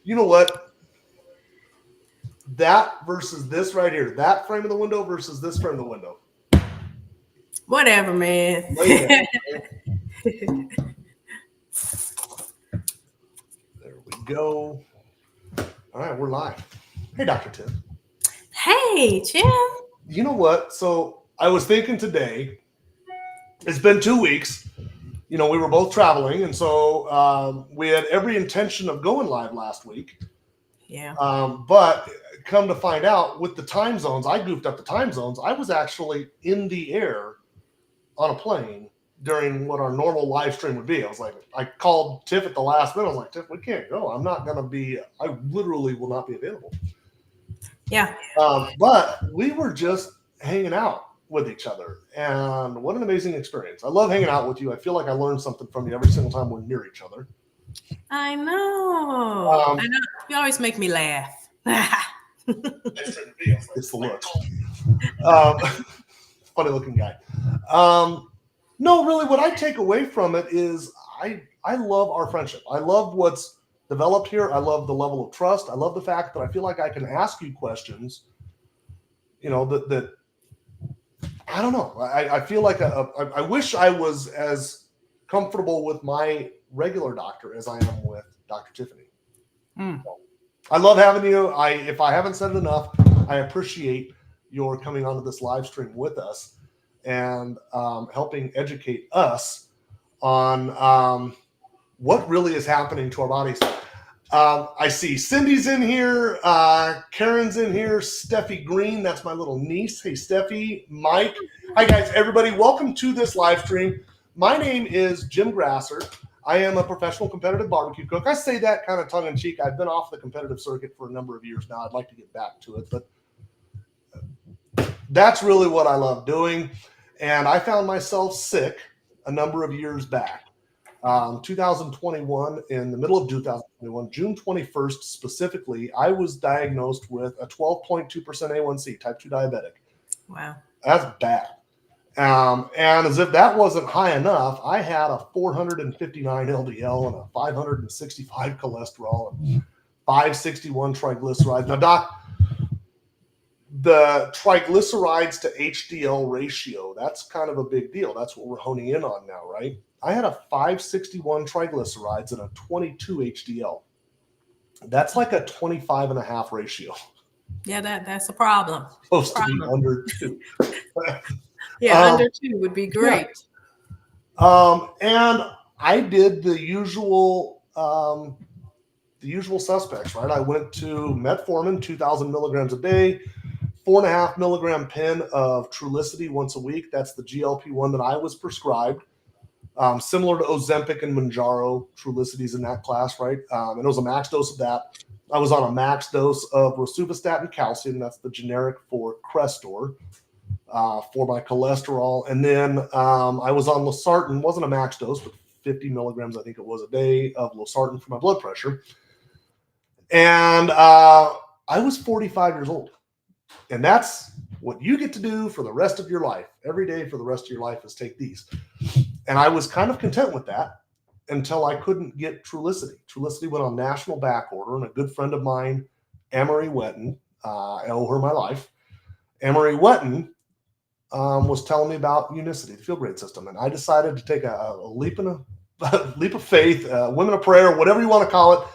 You know what? That versus this right here. That frame of the window versus this frame of the window. Whatever, man. Lay down. There we go. All right, we're live. Hey, Dr. Tiff. Hey, Jim. You know what? So I was thinking today, it's been 2 weeks. We were both traveling, and so we had every intention of going live last week. Yeah. But come to find out, with the time zones, I goofed up the time zones. I was actually in the air on a plane during what our normal live stream would be. I called Tiff at the last minute. I was like, Tiff, we can't go. I'm not going to be, I literally will not be available. Yeah. But we were just hanging out with each other. And what an amazing experience. I love hanging out with you. I feel like I learn something from you every single time we're near each other. I know. You always make me laugh. It's the looks. Funny looking guy. No, really, what I take away from it is I love our friendship. I love what's developed here. I love the level of trust. I love the fact that I feel like I can ask you questions, that I don't know. I feel like I wish I was as comfortable with my regular doctor as I am with Dr. Tiffany. I love having you. If I haven't said it enough, I appreciate your coming onto this live stream with us and helping educate us on what really is happening to our bodies. I see Cindy's in here, Karen's in here, Steffi Green, that's my little niece. Hey, Steffi, Mike. Hi, guys, everybody. Welcome to this live stream. My name is Jim Grasser. I am a professional competitive barbecue cook. I say that kind of tongue-in-cheek. I've been off the competitive circuit for a number of years now. I'd like to get back to it, but that's really what I love doing. And I found myself sick a number of years back. 2021, in the middle of 2021, June 21st specifically, I was diagnosed with a 12.2% A1C, type 2 diabetic. Wow. That's bad. And as if that wasn't high enough, I had a 459 LDL and a 565 cholesterol and 561 triglycerides. Now, Doc, the triglycerides to HDL ratio, that's kind of a big deal. That's what we're honing in on now, right? I had a 561 triglycerides and a 22 HDL. That's like a 25.5 ratio. Yeah, that's a problem. Supposed to be under 2. Yeah, under 2 would be great. Yeah. And I did the usual suspects, right? I went to metformin, 2,000 milligrams a day, 4.5 milligram pen of Trulicity once a week. That's the GLP-1 that I was prescribed. Similar to Ozempic and Mounjaro, Trulicity's in that class, right? And it was a max dose of that. I was on a max dose of rosuvastatin calcium. That's the generic for Crestor, for my cholesterol. And then I was on losartan. Wasn't a max dose, but 50 milligrams, I think it was, a day of losartan for my blood pressure. And I was 45 years old. And that's what you get to do for the rest of your life. Every day for the rest of your life is take these. And I was kind of content with that until I couldn't get Trulicity. Trulicity went on national back order, and a good friend of mine, Amory Wetton, I owe her my life. Amory Wetton was telling me about Unicity, the field grade system, and I decided to take a leap of faith, women of prayer, whatever you want to call it,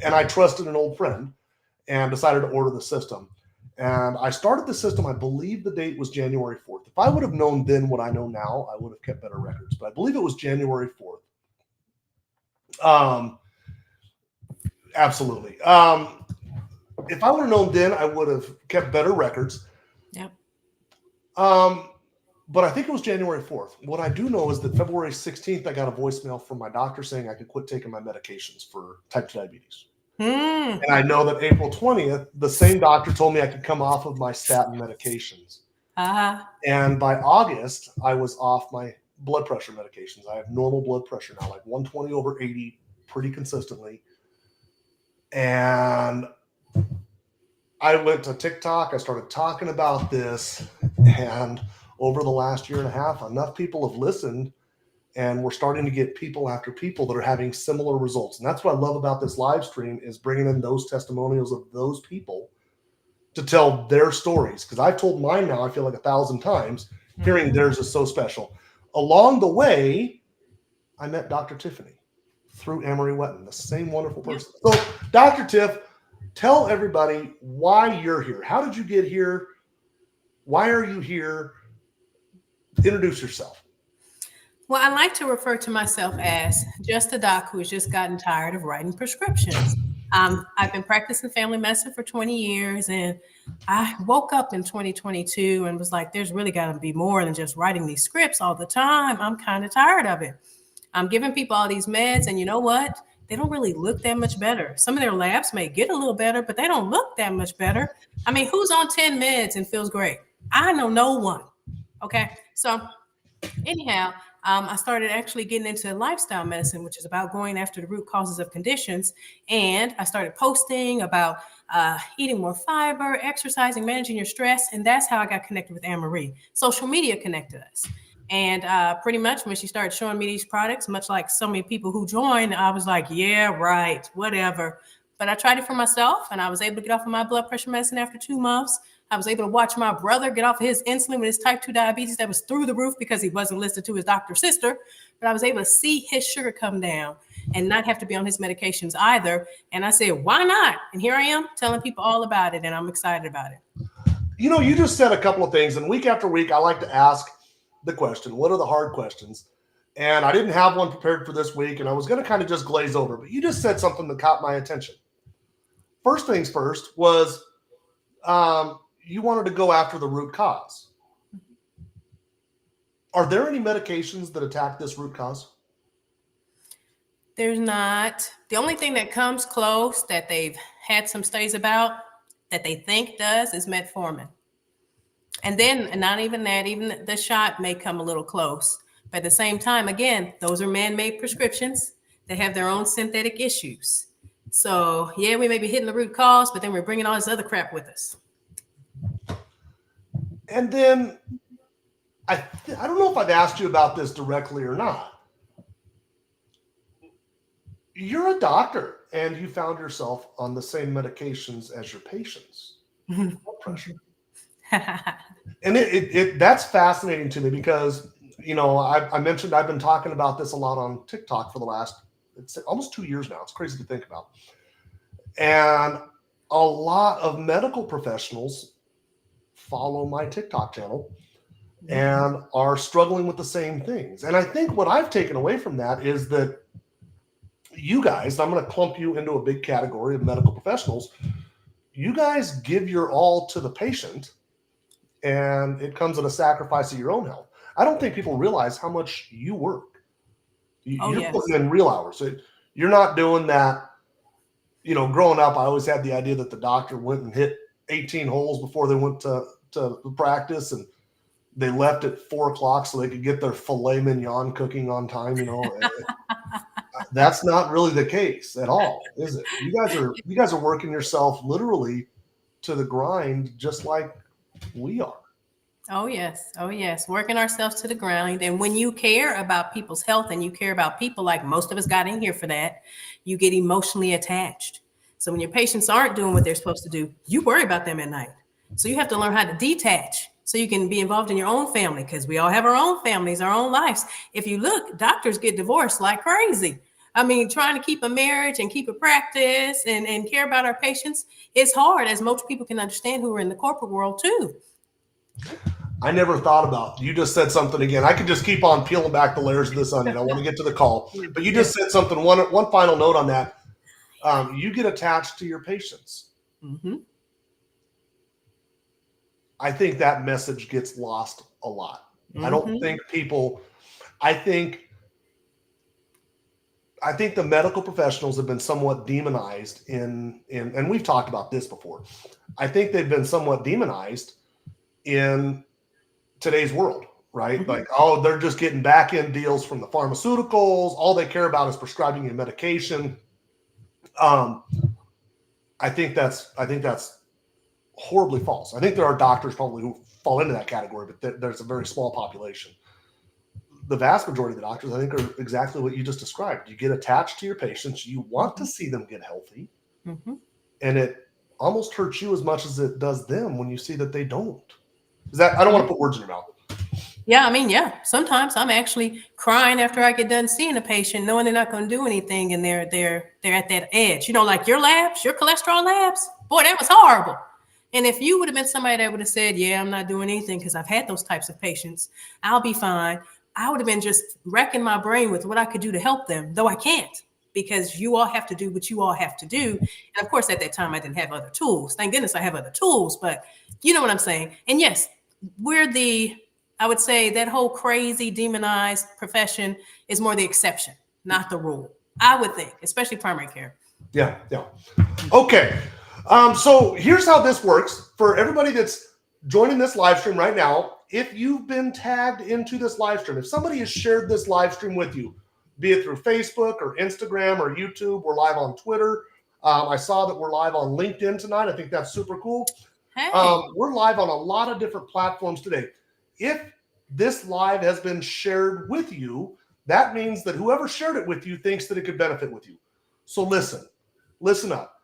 and I trusted an old friend and decided to order the system. And I started the system, I believe the date was January 4th. If I would have known then what I know now, I would have kept better records. But I believe it was January 4th. Absolutely. If I would have known then, I would have kept better records. Yep. But I think it was January 4th. What I do know is that February 16th, I got a voicemail from my doctor saying I could quit taking my medications for type 2 diabetes. And I know that April 20th, the same doctor told me I could come off of my statin medications. And by August, I was off my blood pressure medications. I have normal blood pressure now, like 120 over 80, pretty consistently. And I went to TikTok. I started talking about this. And over the last year and a half, enough people have listened And we're starting to get people after people that are having similar results. And that's what I love about this live stream, is bringing in those testimonials of those people to tell their stories. Because I've told mine now, I feel like 1,000 times. Hearing theirs is so special. Along the way, I met Dr. Tiffany through Amory Wetton, the same wonderful person. So, Dr. Tiff, tell everybody why you're here. How did you get here? Why are you here? Introduce yourself. Well, I like to refer to myself as just a doc who has just gotten tired of writing prescriptions. I've been practicing family medicine for 20 years, and I woke up in 2022 and was like, there's really got to be more than just writing these scripts all the time. I'm kind of tired of it. I'm giving people all these meds, and you know what? They don't really look that much better. Some of their labs may get a little better, but they don't look that much better. I mean, who's on 10 meds and feels great? I know no one. Okay. So anyhow, I started actually getting into lifestyle medicine, which is about going after the root causes of conditions. And I started posting about eating more fiber, exercising, managing your stress. And that's how I got connected with Anne-Marie. Social media connected us. And pretty much when she started showing me these products, much like so many people who joined, I was like, yeah, right, whatever. But I tried it for myself, and I was able to get off of my blood pressure medicine after 2 months. I was able to watch my brother get off of his insulin with his type 2 diabetes that was through the roof because he wasn't listening to his doctor's sister. But I was able to see his sugar come down and not have to be on his medications either. And I said, why not? And here I am telling people all about it, and I'm excited about it. You know, you just said a couple of things, and week after week, I like to ask the question, what are the hard questions? And I didn't have one prepared for this week, and I was going to kind of just glaze over, but you just said something that caught my attention. First things first was you wanted to go after the root cause. Are there any medications that attack this root cause? There's not. The only thing that comes close that they've had some studies about that they think does is metformin. And then not even that, even the shot may come a little close. But at the same time, again, those are man-made prescriptions that have their own synthetic issues. So yeah, we may be hitting the root cause, but then we're bringing all this other crap with us. And then I don't know if I've asked you about this directly or not. You're a doctor, and you found yourself on the same medications as your patients. Blood pressure. And that's fascinating to me because, you know, I mentioned I've been talking about this a lot on TikTok for the last, it's almost 2 years now. It's crazy to think about. And a lot of medical professionals follow my TikTok channel and are struggling with the same things. And I think what I've taken away from that is that you guys, I'm going to clump you into a big category of medical professionals. You guys give your all to the patient, and it comes at a sacrifice of your own health. I don't think people realize how much you work. You're putting in real hours. You're not doing that. You know, growing up, I always had the idea that the doctor went and hit 18 holes before they went to practice, and they left at 4 o'clock so they could get their filet mignon cooking on time. You know, that's not really the case at all, is it? You guys are working yourself literally to the grind, just like we are. Oh, yes. Oh, yes. Working ourselves to the ground. And when you care about people's health and you care about people, like most of us got in here for that, you get emotionally attached. So when your patients aren't doing what they're supposed to do, you worry about them at night. So you have to learn how to detach so you can be involved in your own family, because we all have our own families, our own lives. If you look, doctors get divorced like crazy. I mean, trying to keep a marriage and keep a practice and care about our patients is hard, as most people can understand who are in the corporate world too. I never thought about, you just said something again. I could just keep on peeling back the layers of this onion. I want to get to the call, but you just said something. One final note on that. You get attached to your patients. Mm-hmm. I think that message gets lost a lot. Mm-hmm. I don't think people, I think the medical professionals have been somewhat demonized in, and we've talked about this before. I think they've been somewhat demonized in today's world, right? Mm-hmm. Like, oh, they're just getting back end deals from the pharmaceuticals. All they care about is prescribing you medication. I think that's horribly false. I think there are doctors probably who fall into that category, but there's a very small population. the vast majority of the doctors, I think, are exactly what you just described. You get attached to your patients. You want to see them get healthy. Mm-hmm. And it almost hurts you as much as it does them when you see that they don't. Is that, I don't want to put words in your mouth. Yeah, I mean, yeah. Sometimes I'm actually crying after I get done seeing a patient, knowing they're not going to do anything, and they're at that edge. You know, like your labs, your cholesterol labs. Boy, that was horrible. And if you would have been somebody that would have said, "Yeah, I'm not doing anything because I've had those types of patients. I'll be fine," I would have been just wrecking my brain with what I could do to help them, though I can't, because you all have to do what you all have to do. And of course, at that time, I didn't have other tools. Thank goodness I have other tools, but you know what I'm saying. And yes, I would say that whole crazy demonized profession is more the exception, not the rule. I would think, especially primary care. Yeah. Okay. So here's how this works for everybody that's joining this live stream right now. If you've been tagged into this live stream, if somebody has shared this live stream with you, be it through Facebook or Instagram or YouTube, we're live on Twitter. I saw that we're live on LinkedIn tonight. I think that's super cool. Hey. We're live on a lot of different platforms today. If this live has been shared with you, that means that whoever shared it with you thinks that it could benefit with you. So listen up.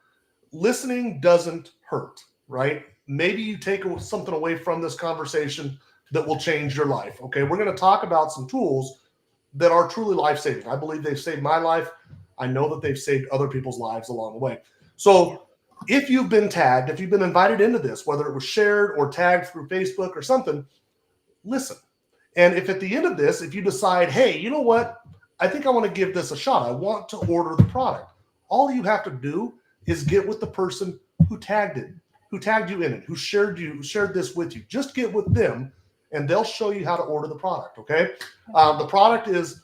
Listening doesn't hurt, right? Maybe you take something away from this conversation that will change your life. Okay, we're going to talk about some tools that are truly life-saving. I believe they've saved my life. I know that they've saved other people's lives along the way. So if you've been tagged, if you've been invited into this, whether it was shared or tagged through Facebook or something, listen. And if at the end of this, if you decide, hey, you know what? I think I want to give this a shot. I want to order the product. All you have to do is get with the person who tagged you in it, who shared this with you. Just get with them and they'll show you how to order the product, okay? The product is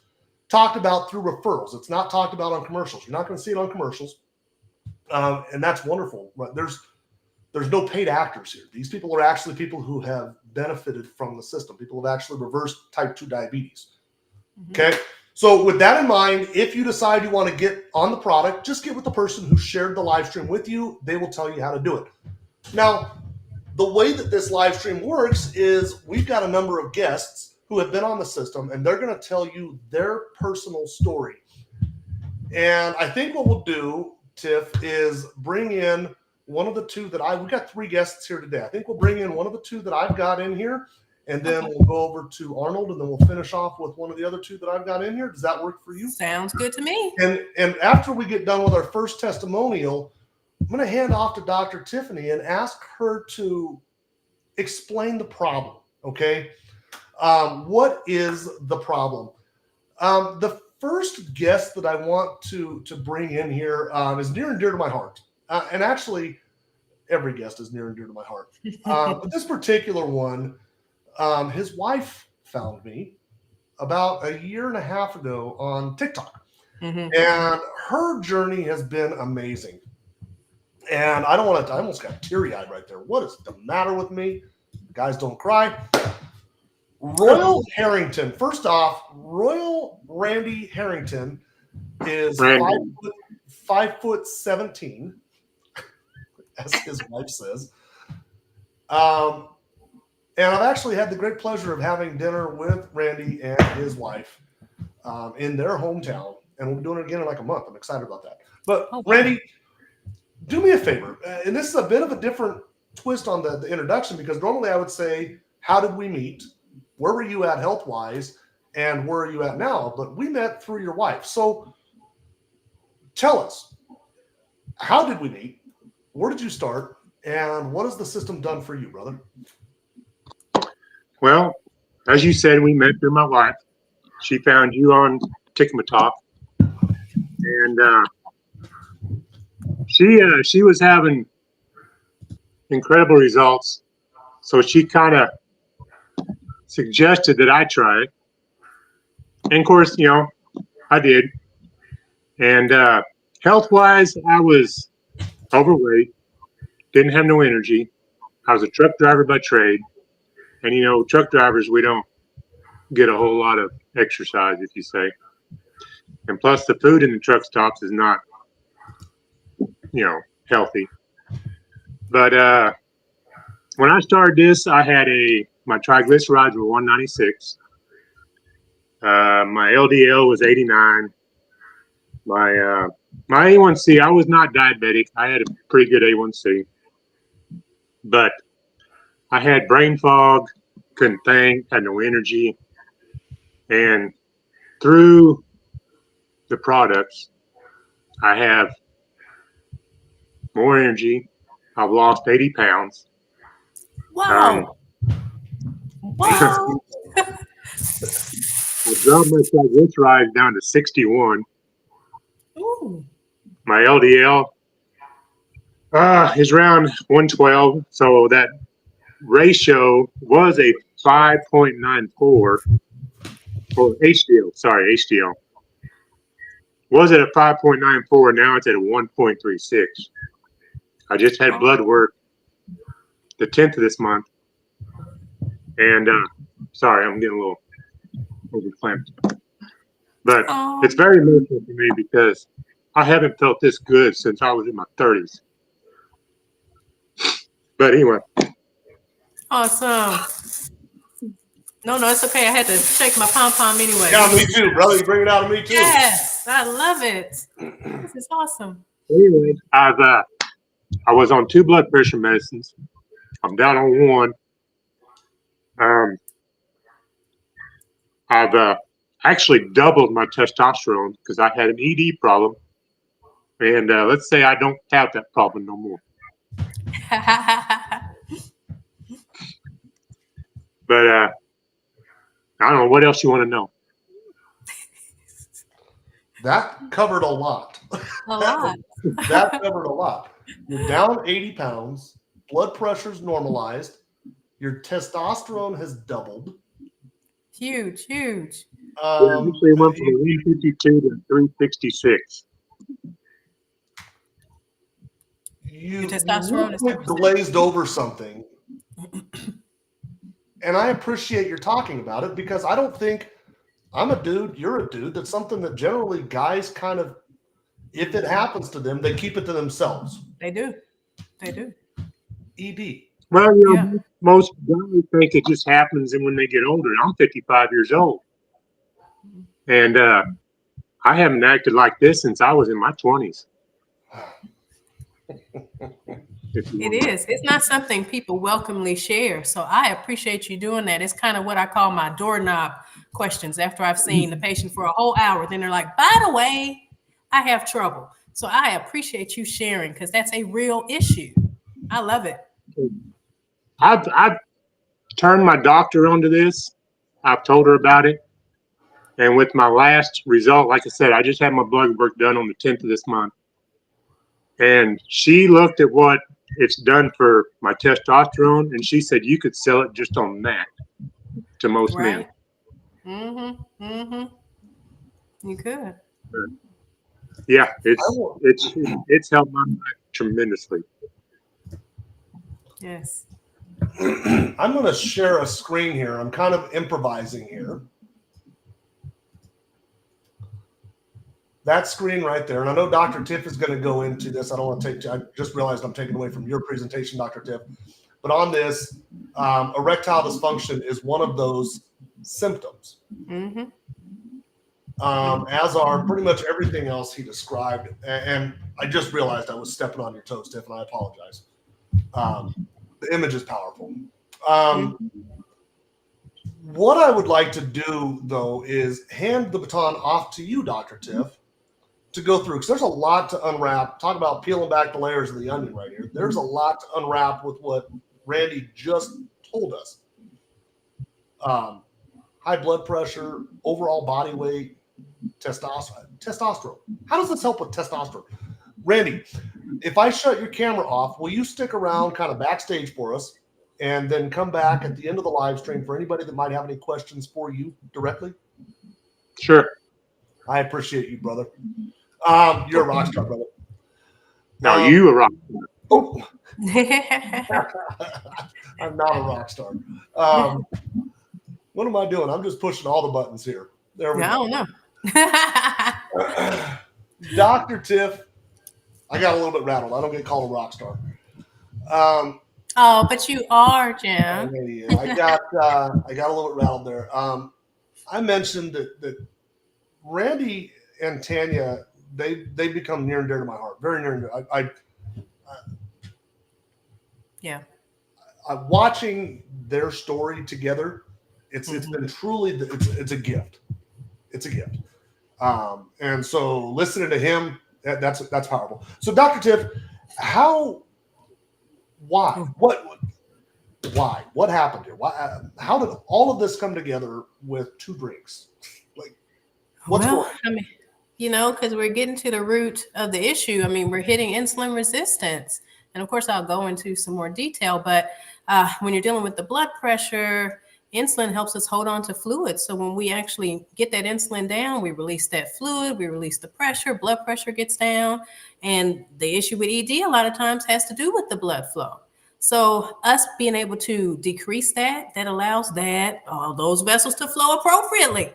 talked about through referrals. It's not talked about on commercials. You're not going to see it on commercials. And that's wonderful. There's no paid actors here. These people are actually people who have benefited from the system. People have actually reversed type 2 diabetes. Okay. So with that in mind, if you decide you want to get on the product, just get with the person who shared the live stream with you. They will tell you how to do it. Now, the way that this live stream works is we've got a number of guests who have been on the system, and they're going to tell you their personal story. And I think what we'll do, Tiff, is bring in one of the two we've got 3 guests here today. I think we'll bring in one of the 2 that I've got in here, and then we'll go over to Arnold, and then we'll finish off with one of the other 2 that I've got in here. Does that work for you? Sounds good to me. And after we get done with our first testimonial, I'm going to hand off to Dr. Tiffany and ask her to explain the problem, okay? What is the problem? The first guest that I want to bring in here is near and dear to my heart. And actually, every guest is near and dear to my heart. But this particular one, his wife found me about a year and a half ago on TikTok. And her journey has been amazing. And I almost got teary-eyed right there. What is the matter with me? Guys, don't cry. Royal Harrington. First off, Royal Randy Harrington is 5'17", as his wife says. And I've actually had the great pleasure of having dinner with Randy and his wife in the're hometown. And we'll be doing it again in like a month. I'm excited about that. But Randy, do me a favor. And this is a bit of a different twist on the introduction, because normally I would say, how did we meet? Where were you at health-wise? And where are you at now? But we met through your wife. So tell us, how did we meet? Where did you start? And what has the system done for you, brother? Well, as you said, we met through my wife. She found you on TikTok, and she was having incredible results. So she kind of suggested that I try it, and of course, I did. And health-wise, I was overweight, didn't have no energy. I was a truck driver by trade. And, truck drivers, we don't get a whole lot of exercise, if you say. And plus, the food in the truck stops is not, healthy. But when I started this, I had my triglycerides were 196. My LDL was 89. My A1C, I was not diabetic. I had a pretty good A1C, but I had brain fog, couldn't think, had no energy. And through the products, I have more energy. I've lost 80 pounds. Wow. Wow. I dropped my triglycerides down to 61. Ooh. My LDL is around 112. So that ratio was a 5.94 for HDL. Sorry, HDL. Was it a 5.94? Now it's at a 1.36. I just had blood work the 10th of this month. And sorry, I'm getting a little overclamped. But it's very emotional for me because I haven't felt this good since I was in my 30s. But anyway. Awesome. No, it's okay. I had to shake my pom-pom anyway. Yeah, me too, brother. You bring it out of me too. Yes, I love it. This is awesome. Anyway, I was on 2 blood pressure medicines. I'm down on 1. I've actually doubled my testosterone because I had an ED problem. And let's say I don't have that problem no more. But I don't know. What else you want to know? That covered a lot. A lot. That covered a lot. You're down 80 pounds. Blood pressure's normalized. Your testosterone has doubled. Huge. We actually went from 152 to 366. You testosterone is glazed over something. And I appreciate your talking about it because I don't think I'm a dude, you're a dude. That's something that generally guys kind of, if it happens to them, they keep it to themselves. They do. ED. Well, most guys think it just happens when they get older. I'm 55 years old. And I haven't acted like this since I was in my 20s. It is. It's not something people welcomely share. So I appreciate you doing that. It's kind of what I call my doorknob questions after I've seen the patient for a whole hour. Then they're like, by the way, I have trouble. So I appreciate you sharing because that's a real issue. I love it. I've turned my doctor onto this. I've told her about it. And with my last result, like I said, I just had my blood work done on the 10th of this month. And she looked at what it's done for my testosterone, and she said you could sell it just on that to most men. You could. Yeah, it's helped my life tremendously. Yes. I'm going to share a screen here. I'm kind of improvising here. That screen right there, and I know Dr. Tiff is going to go into this. I don't want to take. I just realized I'm taking away from your presentation, Dr. Tiff. But on this, erectile dysfunction is one of those symptoms. As are pretty much everything else he described. And I just realized I was stepping on your toes, Tiff, and I apologize. The image is powerful. What I would like to do, though, is hand the baton off to you, Dr. Tiff, to go through, because there's a lot to unwrap. Talk about peeling back the layers of the onion right here. There's a lot to unwrap with what Randy just told us. High blood pressure, overall body weight, testosterone. How does this help with testosterone? Randy, if I shut your camera off, will you stick around kind of backstage for us and then come back at the end of the live stream for anybody that might have any questions for you directly? Sure. I appreciate you, brother. You're a rock star, brother. Now you a rock star. Oh. I'm not a rock star. What am I doing? I'm just pushing all the buttons here. There we go. I don't know. Dr. Tiff, I got a little bit rattled. I don't get called a rock star. Oh, but you are, Jim. I got a little bit rattled there. I mentioned that Randy and Tanya, they become near and dear to my heart, very near and dear. Yeah. Watching their story together, it's been truly it's a gift. It's a gift. And so listening to him, that's powerful. So Dr. Tiff, why what happened here? How did all of this come together with 2 drinks? Like, what's going on? I mean, because we're getting to the root of the issue. I mean, we're hitting insulin resistance. And of course, I'll go into some more detail, but when you're dealing with the blood pressure, insulin helps us hold on to fluid. So when we actually get that insulin down, we release that fluid, we release the pressure, blood pressure gets down. And the issue with ED a lot of times has to do with the blood flow. So us being able to decrease that allows all those vessels to flow appropriately.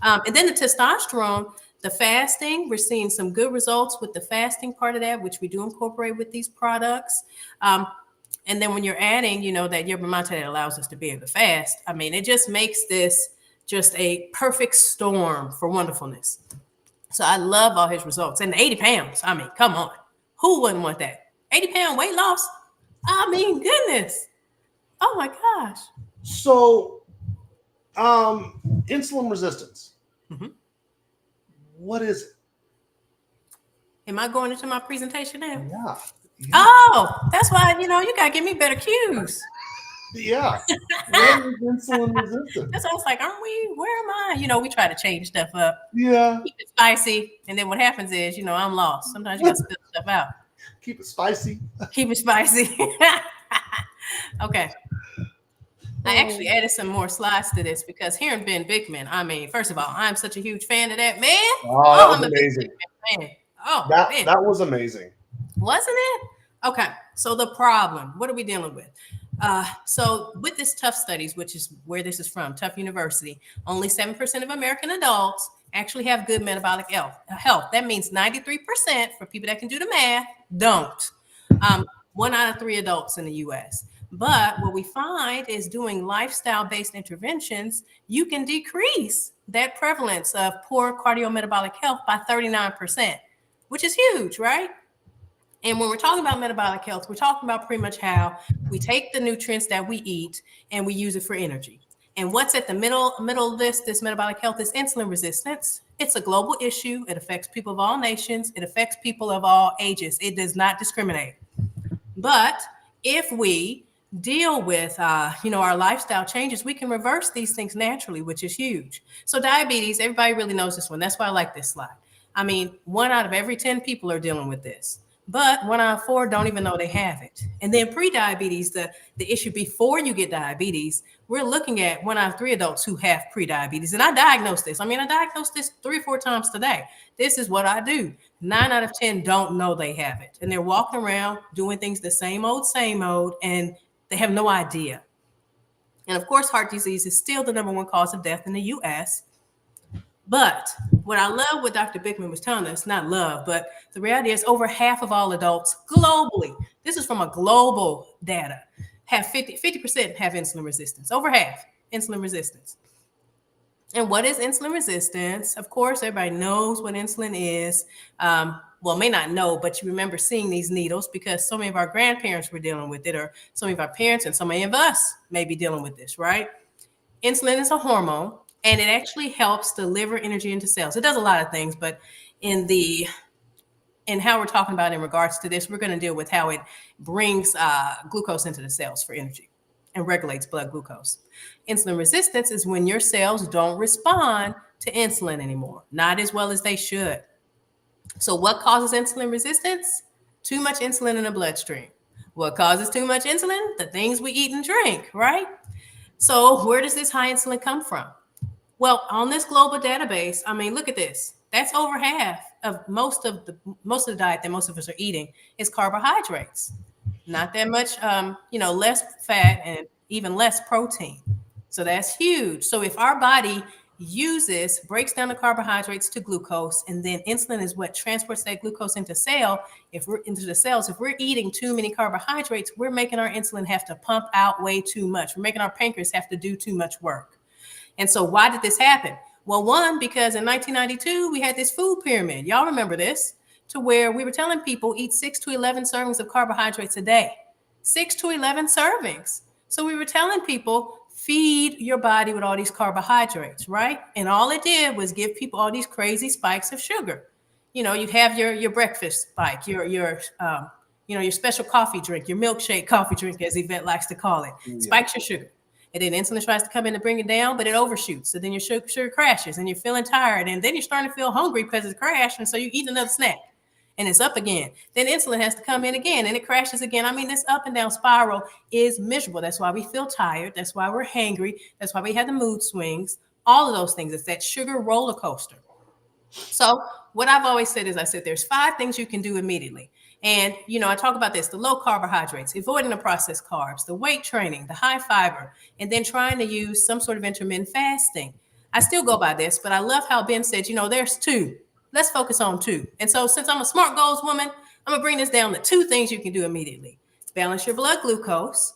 And then the testosterone, the fasting, we're seeing some good results with the fasting part of that, which we do incorporate with these products. And then when you're adding, that yerba mate that allows us to be able to fast, I mean, it just makes this just a perfect storm for wonderfulness. So I love all his results. And 80 pounds, I mean, come on. Who wouldn't want that? 80-pound weight loss? I mean, goodness. Oh my gosh. So, insulin resistance. Mm-hmm. What is it? Am I going into my presentation now? Yeah. Oh, that's why, you got to give me better cues. Yeah. What is insulin resistance? That's why I was like, where am I? We try to change stuff up. Yeah. Keep it spicy. And then what happens is, I'm lost. Sometimes you got to spill stuff out. Keep it spicy. Keep it spicy. Okay. I actually added some more slides to this because hearing Ben Bickman, I mean, first of all, I'm such a huge fan of that man. Oh, that was amazing. That was amazing. Wasn't it? Okay. So the problem, what are we dealing with? So with this Tough Studies, which is where this is from, Tough University, only 7% of American adults actually have good metabolic health. That means 93% for people that can do the math don't. 1 out of 3 adults in the US. But what we find is doing lifestyle-based interventions, you can decrease that prevalence of poor cardiometabolic health by 39%, which is huge, right? And when we're talking about metabolic health, we're talking about pretty much how we take the nutrients that we eat and we use it for energy. And what's at the middle of this metabolic health is insulin resistance. It's a global issue. It affects people of all nations. It affects people of all ages. It does not discriminate. But if we deal with, our lifestyle changes, we can reverse these things naturally, which is huge. So diabetes, everybody really knows this one. That's why I like this slide. I mean, 1 out of every 10 people are dealing with this, but 1 out of 4 don't even know they have it. And then pre-diabetes, the issue before you get diabetes, we're looking at 1 out of 3 adults who have pre-diabetes. And I diagnosed this. I diagnosed this 3 or 4 times today. This is what I do. 9 out of 10 don't know they have it. And they're walking around doing things the same old, and they have no idea. And of course, heart disease is still the number 1 cause of death in the US. But what I love what Dr. Bickman was telling us, not love, but the reality is over half of all adults globally, this is from a global data, have 50% have insulin resistance, over half insulin resistance. And what is insulin resistance? Of course, everybody knows what insulin is. May not know, but you remember seeing these needles because so many of our grandparents were dealing with it, or so many of our parents and so many of us may be dealing with this, right? Insulin is a hormone, and it actually helps deliver energy into cells. It does a lot of things, but in how we're talking about in regards to this, we're going to deal with how it brings glucose into the cells for energy and regulates blood glucose. Insulin resistance is when your cells don't respond to insulin anymore, not as well as they should. So what causes insulin resistance? Too much insulin in the bloodstream. What causes too much insulin? The things we eat and drink, right? So where does this high insulin come from? Well, on this global database, look at this. That's over half of most of the diet that most of us are eating is carbohydrates. Not that much, less fat and even less protein. So that's huge. So if our body breaks down the carbohydrates to glucose, and then insulin is what transports that glucose into the cells. If we're eating too many carbohydrates, we're making our insulin have to pump out way too much. We're making our pancreas have to do too much work. And so why did this happen? Well, one, because in 1992, we had this food pyramid. Y'all remember this, to where we were telling people eat 6 to 11 servings of carbohydrates a day. 6 to 11 servings. So we were telling people, feed your body with all these carbohydrates, right? And all it did was give people all these crazy spikes of sugar. You know, you'd have your breakfast spike, your special coffee drink, your milkshake coffee drink, as Yvette likes to call it, spikes your sugar. And then insulin tries to come in to bring it down, but it overshoots. So then your sugar crashes and you're feeling tired. And then you're starting to feel hungry because it's crashed. And so you eat another snack and it's up again. Then insulin has to come in again and it crashes again. I mean, this up and down spiral is miserable. That's why we feel tired. That's why we're hangry. That's why we have the mood swings. All of those things. It's that sugar roller coaster. So what I've always said is there's 5 things you can do immediately. And, you know, I talk about this, the low carbohydrates, avoiding the processed carbs, the weight training, the high fiber, and then trying to use some sort of intermittent fasting. I still go by this, but I love how Ben said, you know, there's 2. Let's focus on 2. And so since I'm a smart goals woman, I'm going to bring this down to 2 things you can do immediately. Balance your blood glucose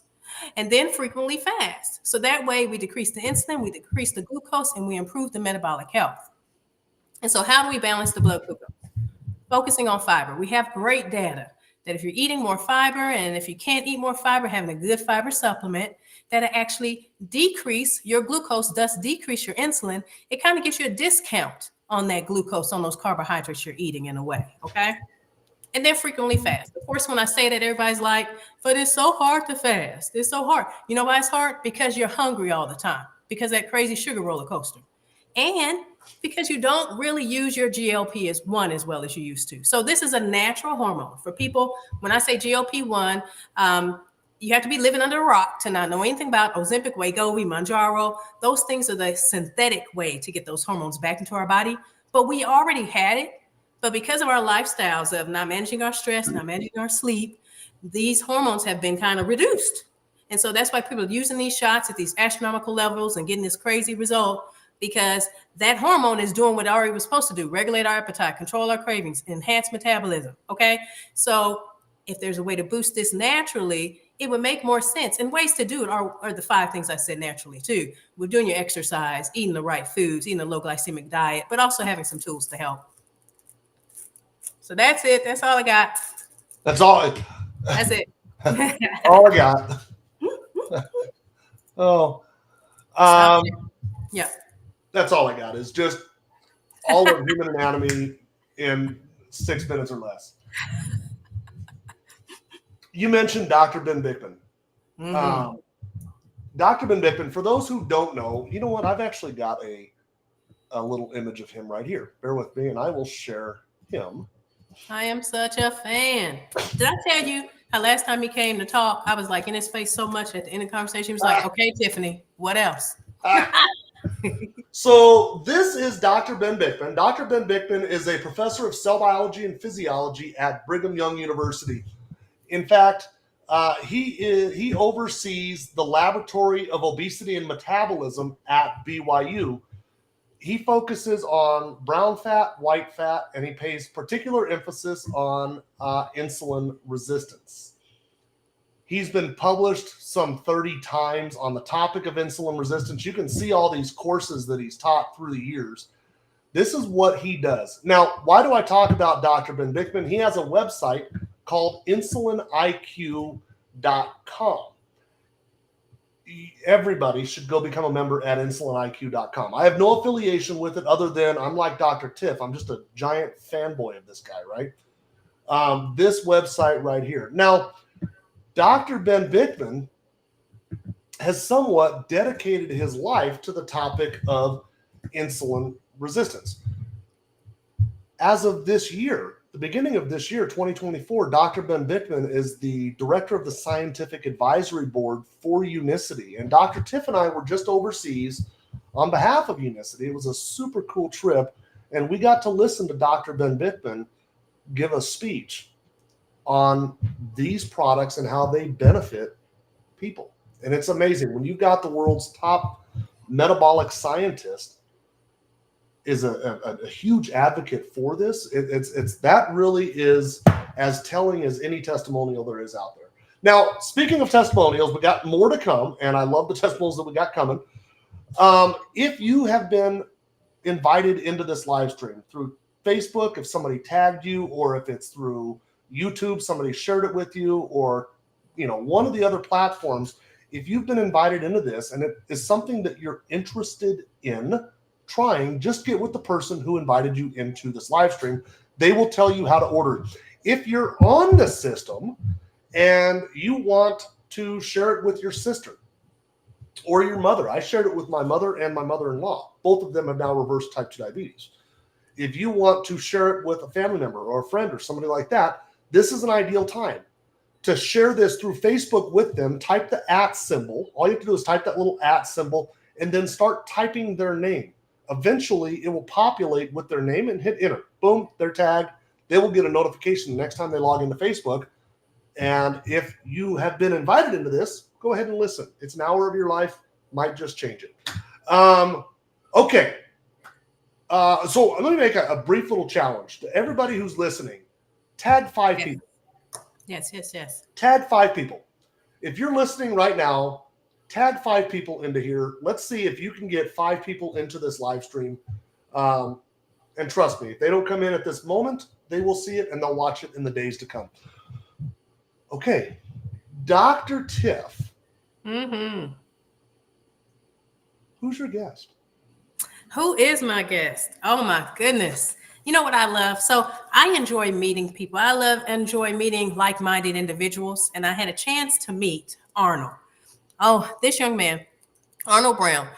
and then frequently fast. So that way we decrease the insulin, we decrease the glucose, and we improve the metabolic health. And so how do we balance the blood glucose? Focusing on fiber. We have great data that if you're eating more fiber and if you can't eat more fiber, having a good fiber supplement, that actually decrease your glucose, thus decrease your insulin. It kind of gives you a discount on that glucose, on those carbohydrates you're eating in a way, okay? And then frequently fast. Of course, when I say that, everybody's like, but it's so hard to fast. It's so hard. You know why it's hard? Because you're hungry all the time, because that crazy sugar roller coaster. And because you don't really use your GLP-1 as well as you used to. So this is a natural hormone. For people, when I say GLP-1, you have to be living under a rock to not know anything about Ozempic, Wegovy, Mounjaro. Those things are the synthetic way to get those hormones back into our body. But we already had it. But because of our lifestyles of not managing our stress, not managing our sleep, these hormones have been kind of reduced. And so that's why people are using these shots at these astronomical levels and getting this crazy result, because that hormone is doing what it already was supposed to do: regulate our appetite, control our cravings, enhance metabolism. Okay. So if there's a way to boost this naturally, it would make more sense. And ways to do it are the 5 things I said naturally too. We're doing your exercise, eating the right foods, eating a low glycemic diet, but also having some tools to help. So that's it. That's all I got. That's all. That's it. All I got. Oh, yeah. That's all I got, is just all of human anatomy in 6 minutes or less. You mentioned Dr. Ben Bickman. Mm-hmm. Dr. Ben Bickman, for those who don't know, you know what? I've actually got a little image of him right here. Bear with me, and I will share him. I am such a fan. Did I tell you how last time he came to talk, I was like in his face so much at the end of the conversation? He was like, okay, Tiffany, what else? So this is Dr. Ben Bickman. Dr. Ben Bickman is a professor of cell biology and physiology at Brigham Young University. In fact, he oversees the Laboratory of Obesity and Metabolism at BYU. He focuses on brown fat, white fat, and he pays particular emphasis on insulin resistance. He's been published some 30 times on the topic of insulin resistance. You can see all these courses that he's taught through the years. This is what he does. Now, why do I talk about Dr. Ben Bickman? He has a website called insuliniq.com. Everybody should go become a member at insuliniq.com. I have no affiliation with it other than I'm like Dr. Tiff. I'm just a giant fanboy of this guy, right? This website right here. Now, Dr. Ben Bickman has somewhat dedicated his life to the topic of insulin resistance. As of this year, the beginning of this year, 2024, Dr. Ben Bickman is the director of the Scientific Advisory Board for Unicity. And Dr. Tiff and I were just overseas on behalf of Unicity. It was a super cool trip. And we got to listen to Dr. Ben Bickman give a speech on these products and how they benefit people. And it's amazing. When you got the world's top metabolic scientist is a huge advocate for this, it's that really is as telling as any testimonial there is out there. Now, speaking of testimonials, we got more to come, and I love the testimonials that we got coming. If you have been invited into this live stream through Facebook, if somebody tagged you, or if it's through YouTube, somebody shared it with you, or one of the other platforms, if you've been invited into this and it is something that you're interested in trying, just get with the person who invited you into this live stream. They will tell you how to order. If you're on the system and you want to share it with your sister or your mother, I shared it with my mother and my mother-in-law. Both of them have now reversed type 2 diabetes. If you want to share it with a family member or a friend or somebody like that, this is an ideal time to share this through Facebook with them. Type the @ symbol. All you have to do is type that little @ symbol and then start typing their name. Eventually, it will populate with their name and hit enter. Boom, they're tagged. They will get a notification the next time they log into Facebook. And if you have been invited into this, go ahead and listen. It's an hour of your life. Might just change it. Okay. So let me make a brief little challenge to everybody who's listening. Tag 5 people. Yes. Tag 5 people. If you're listening right now, tag 5 people into here. Let's see if you can get 5 people into this live stream. And trust me, if they don't come in at this moment, they will see it and they'll watch it in the days to come. Okay. Dr. Tiff. Mm-hmm. Who's your guest? Who is my guest? Oh my goodness. You know what I love? So I enjoy meeting people. I enjoy meeting like-minded individuals. And I had a chance to meet Arnold. Oh, this young man, Arnold Brown.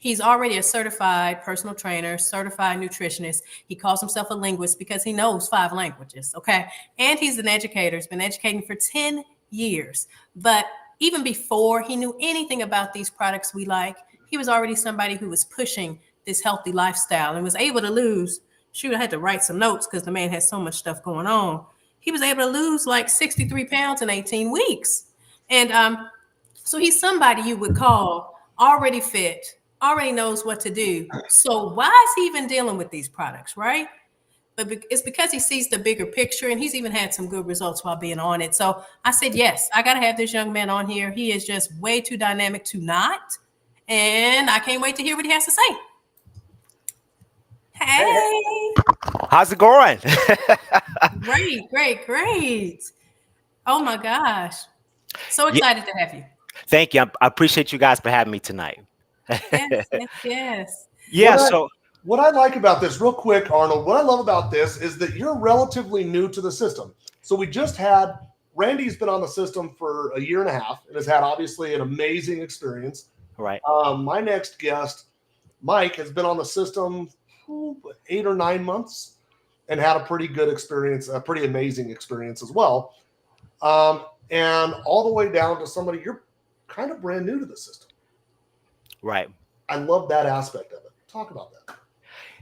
He's already a certified personal trainer, certified nutritionist. He calls himself a linguist because he knows 5 languages. Okay. And he's an educator. He's been educating for 10 years. But even before he knew anything about these products we like, he was already somebody who was pushing this healthy lifestyle and was able to lose. Shoot, I had to write some notes because the man has so much stuff going on. He was able to lose like 63 pounds in 18 weeks. And so he's somebody you would call already fit, already knows what to do. So why is he even dealing with these products, right? But it's because he sees the bigger picture, and he's even had some good results while being on it. So I said, yes, I got to have this young man on here. He is just way too dynamic to not. And I can't wait to hear what he has to say. Hey. How's it going? Great. Oh my gosh. So excited to have you. Thank you. I appreciate you guys for having me tonight. Yes. Yeah. What I like about this, real quick, Arnold, what I love about this is that you're relatively new to the system. So we just had, Randy's been on the system for a year and a half and has had obviously an amazing experience. Right. My next guest, Mike, has been on the system 8 or 9 months and had a pretty good experience, a pretty amazing experience as well. And all the way down to somebody, you're kind of brand new to the system. Right. I love that aspect of it. Talk about that.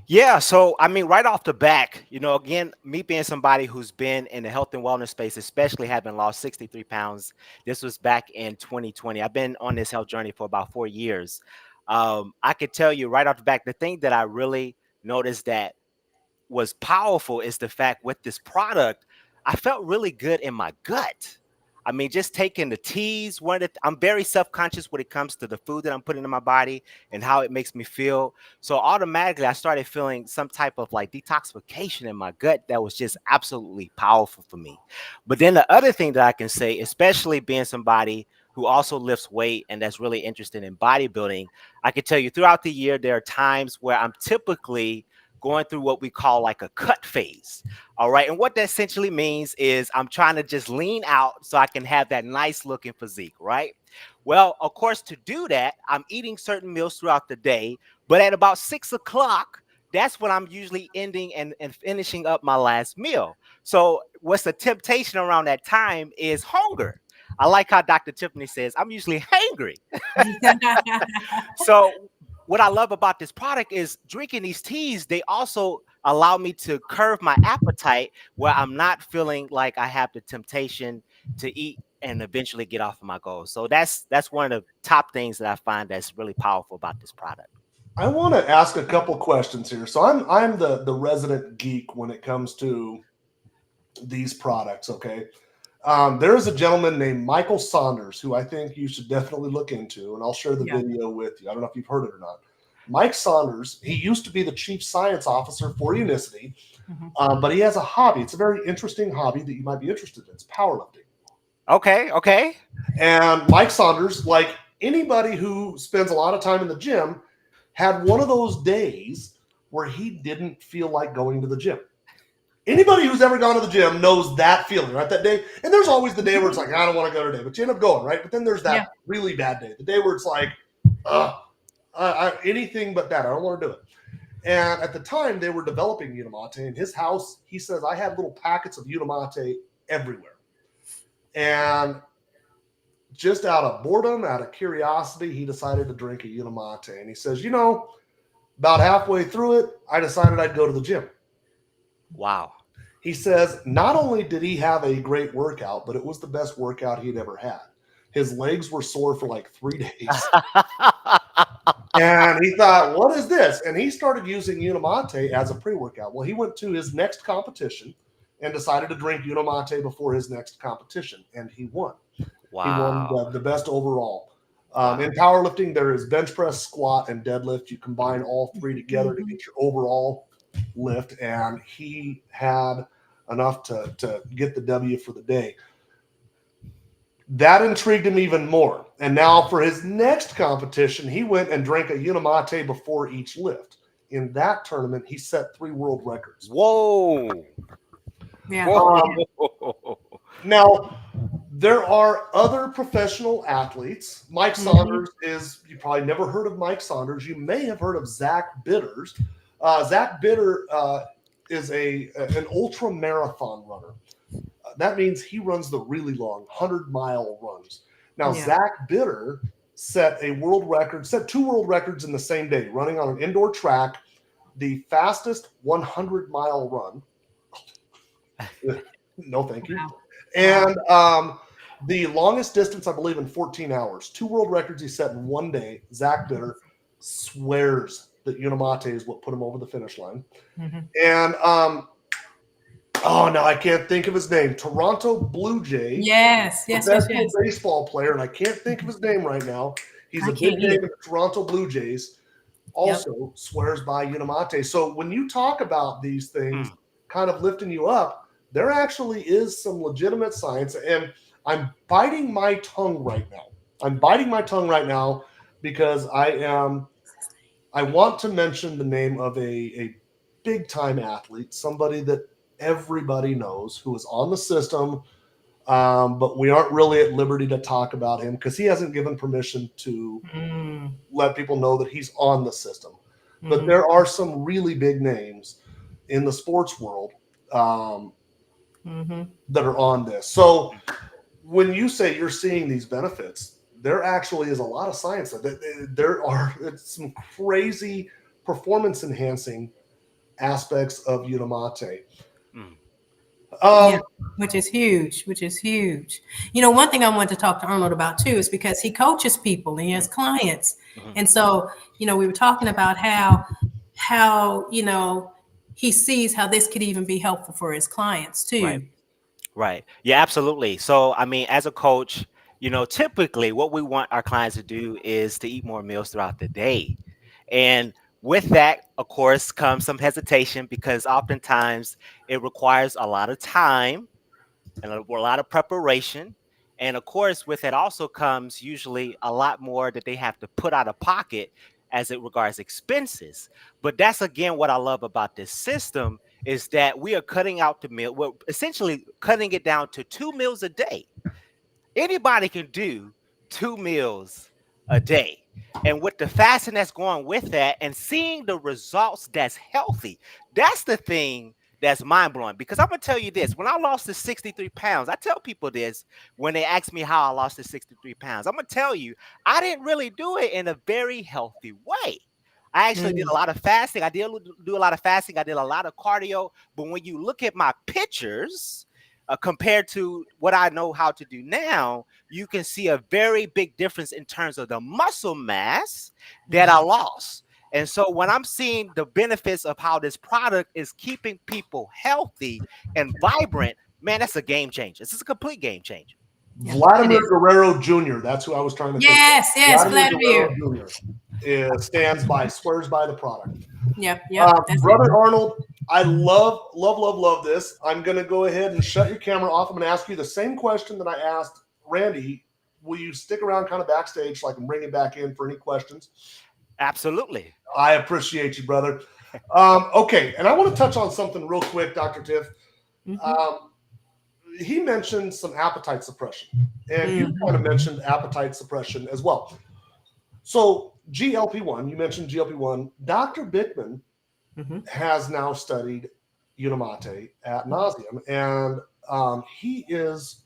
Yeah. So, I mean, right off the back, again, me being somebody who's been in the health and wellness space, especially having lost 63 pounds, this was back in 2020. I've been on this health journey for about 4 years. I could tell you right off the back, the thing that I really noticed that was powerful is the fact with this product, I felt really good in my gut. I mean, just taking the teas, I'm very self-conscious when it comes to the food that I'm putting in my body and how it makes me feel. So automatically I started feeling some type of like detoxification in my gut that was just absolutely powerful for me. But then the other thing that I can say, especially being somebody who also lifts weight and that's really interested in bodybuilding, I can tell you throughout the year, there are times where I'm typically going through what we call like a cut phase. All right. And what that essentially means is I'm trying to just lean out so I can have that nice looking physique. Right. Well, of course, to do that, I'm eating certain meals throughout the day. But at about 6 o'clock, that's when I'm usually ending and finishing up my last meal. So what's the temptation around that time is hunger. I like how Dr. Tiffany says, I'm usually hangry. So what I love about this product is drinking these teas, they also allow me to curb my appetite where I'm not feeling like I have the temptation to eat and eventually get off of my goals. So that's one of the top things that I find that's really powerful about this product. I want to ask a couple questions here. So I'm the resident geek when it comes to these products, okay? There is a gentleman named Michael Saunders who I think you should definitely look into, and I'll share the video with you. I don't know if you've heard it or not. Mike Saunders, he used to be the chief science officer for Unicity, but he has a hobby. It's a very interesting hobby that you might be interested in. It's powerlifting. Okay. And Mike Saunders, like anybody who spends a lot of time in the gym, had one of those days where he didn't feel like going to the gym. Anybody who's ever gone to the gym knows that feeling, right? That day. And there's always the day where it's like, I don't want to go today, but you end up going, right? But then there's that really bad day, the day where it's like, anything but that. I don't want to do it. And at the time, they were developing Unimate. In his house, he says, I had little packets of Unimate everywhere. And just out of boredom, out of curiosity, he decided to drink a Unimate. And he says, about halfway through it, I decided I'd go to the gym. Wow. He says not only did he have a great workout, but it was the best workout he'd ever had. His legs were sore for like 3 days. And he thought, what is this? And he started using Unimate as a pre-workout. Well, he went to his next competition and decided to drink Unimate before his next competition, and he won. Wow. He won the best overall. In powerlifting, there is bench press, squat, and deadlift. You combine all three together to get your overall lift, and he had enough to get the W for the day. That intrigued him even more. And now for his next competition, he went and drank a Unimate before each lift. In that tournament, he set 3 world records. Whoa. Yeah. Whoa. Now, there are other professional athletes. Mike Saunders is, you probably never heard of Mike Saunders. You may have heard of Zach Bitters. Zach Bitter is an ultra marathon runner. That means he runs the really long 100-mile runs. Now, Zach Bitter set 2 world records in the same day, running on an indoor track, the fastest 100-mile run. No, thank you. Wow. And the longest distance, I believe, in 14 hours. 2 world records he set in one day. Zach Bitter swears that Unimate is what put him over the finish line. And now I can't think of his name. Toronto Blue Jay. Yes. Professional baseball player, and I can't think of his name right now. He's a big name in the Toronto Blue Jays. Also swears by Unimate. So when you talk about these things kind of lifting you up, there actually is some legitimate science. And I'm biting my tongue right now. Because I want to mention the name of a big-time athlete, somebody that everybody knows who is on the system, but we aren't really at liberty to talk about him because he hasn't given permission to let people know that he's on the system. But there are some really big names in the sports world that are on this. So when you say you're seeing these benefits, there actually is a lot of science. There are some crazy performance-enhancing aspects of Unimate. Which is huge. One thing I wanted to talk to Arnold about too is because he coaches people and he has clients. And so, we were talking about how he sees how this could even be helpful for his clients too. Right. Yeah, absolutely. So, I mean, as a coach, typically what we want our clients to do is to eat more meals throughout the day. And with that, of course, comes some hesitation because oftentimes it requires a lot of time and a lot of preparation. And of course, with it also comes usually a lot more that they have to put out of pocket as it regards expenses. But that's, again, what I love about this system is that we are cutting out the meal. We're essentially cutting it down to 2 meals a day. Anybody can do 2 meals a day. And with the fasting that's going with that and seeing the results that's healthy, that's the thing that's mind-blowing. Because I'm going to tell you this. When I lost the 63 pounds, I tell people this when they ask me how I lost the 63 pounds. I'm going to tell you, I didn't really do it in a very healthy way. I actually did a lot of fasting. I did do a lot of fasting. I did a lot of cardio. But when you look at my pictures, compared to what I know how to do now, you can see a very big difference in terms of the muscle mass that I lost. And so when I'm seeing the benefits of how this product is keeping people healthy and vibrant, man, that's a game changer. This is a complete game changer. Yeah, Vladimir it is. Guerrero Jr. That's who I was trying to think of. Yes, Vladimir. Guerrero Jr. Swears by the product. Yep, that's Brother Arnold, I love this. I'm going to go ahead and shut your camera off. I'm going to ask you the same question that I asked Randy. Will you stick around kind of backstage so I can bring you back in for any questions? Absolutely. I appreciate you, brother. Okay, and I want to touch on something real quick, Dr. Tiff. Mm-hmm. He mentioned some appetite suppression, and you kind of mentioned appetite suppression as well. So GLP-1, you mentioned GLP-1. Dr. Bickman has now studied Unamate ad nauseum, and he is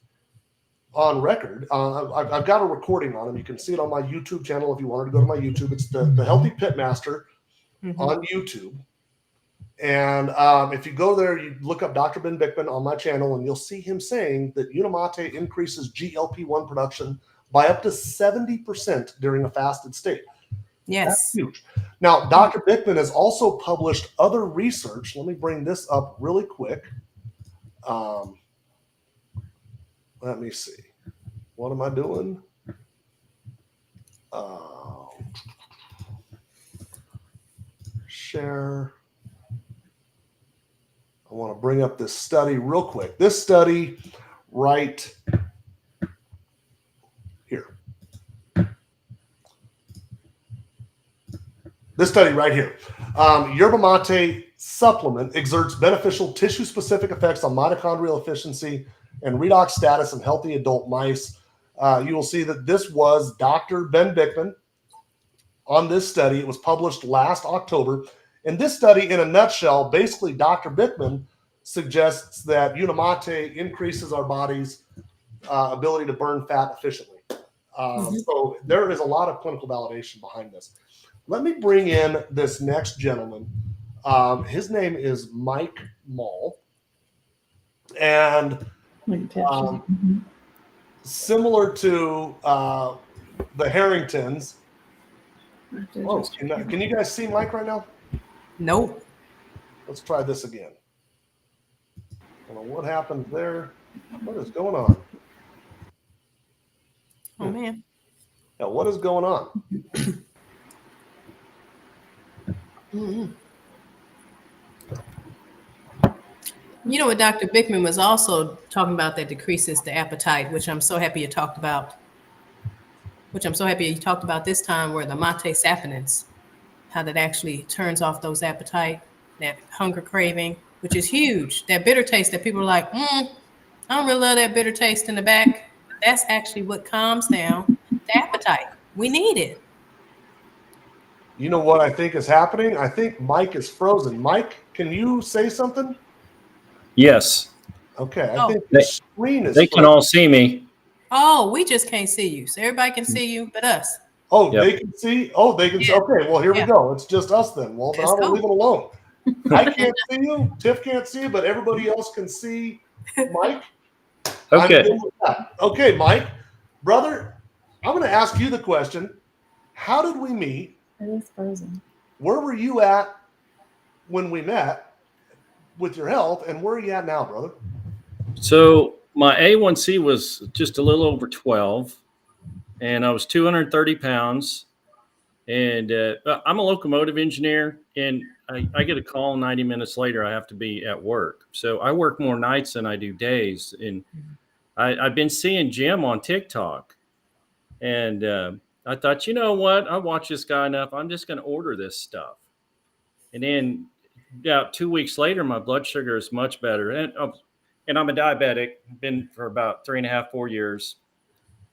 on record. I've got a recording on him. You can see it on my YouTube channel if you wanted to go to my YouTube. It's the Healthy Pitmaster on YouTube. And if you go there, you look up Dr. Ben Bickman on my channel, and you'll see him saying that Unamate increases GLP-1 production by up to 70% during a fasted state. Yes. That's huge. Now, Dr. Bickman has also published other research. Let me bring this up really quick. Let me see. What am I doing? Share. I want to bring up this study real quick. This study right here. This study right here. Yerba mate supplement exerts beneficial tissue-specific effects on mitochondrial efficiency and redox status in healthy adult mice. You will see that this was Dr. Ben Bickman on this study. It was published last October. In this study, in a nutshell, basically Dr. Bickman suggests that Unamate increases our body's ability to burn fat efficiently. So there is a lot of clinical validation behind this. Let me bring in this next gentleman. His name is Mike Mall. And similar to the Harringtons. Oh, can you guys see Mike right now? Nope. Let's try this again. I don't know what happened there. What is going on? Oh, man. Yeah, what is going on? You know what Dr. Bickman was also talking about that decreases the appetite, which I'm so happy you talked about. This time, where the mate saponins, how that actually turns off those appetite, that hunger craving, which is huge. That bitter taste that people are like, I don't really love that bitter taste in the back. That's actually what calms down the appetite. We need it. You know what I think is happening? I think Mike is frozen. Mike, can you say something? Yes. Okay, I think the screen is frozen. Can all see me. Oh, we just can't see you. So everybody can see you but us. Oh, yep. They can see? Oh, they can see. Okay, well, here we go. It's just us then. Well, then I will leave it alone. I can't see you. Tiff can't see you, but everybody else can see Mike. Okay. Okay, Mike. Brother, I'm going to ask you the question. How did we meet? It is frozen. Where were you at when we met with your health, and where are you at now, brother? So my A1C was just a little over 12, and I was 230 pounds. And I'm a locomotive engineer, and I get a call 90 minutes later. I have to be at work. So I work more nights than I do days. And I've been seeing Jim on TikTok, and I thought, you know what? I watch this guy enough. I'm just going to order this stuff. And then about 2 weeks later, my blood sugar is much better. And I'm a diabetic, been for about 3.5, 4 years.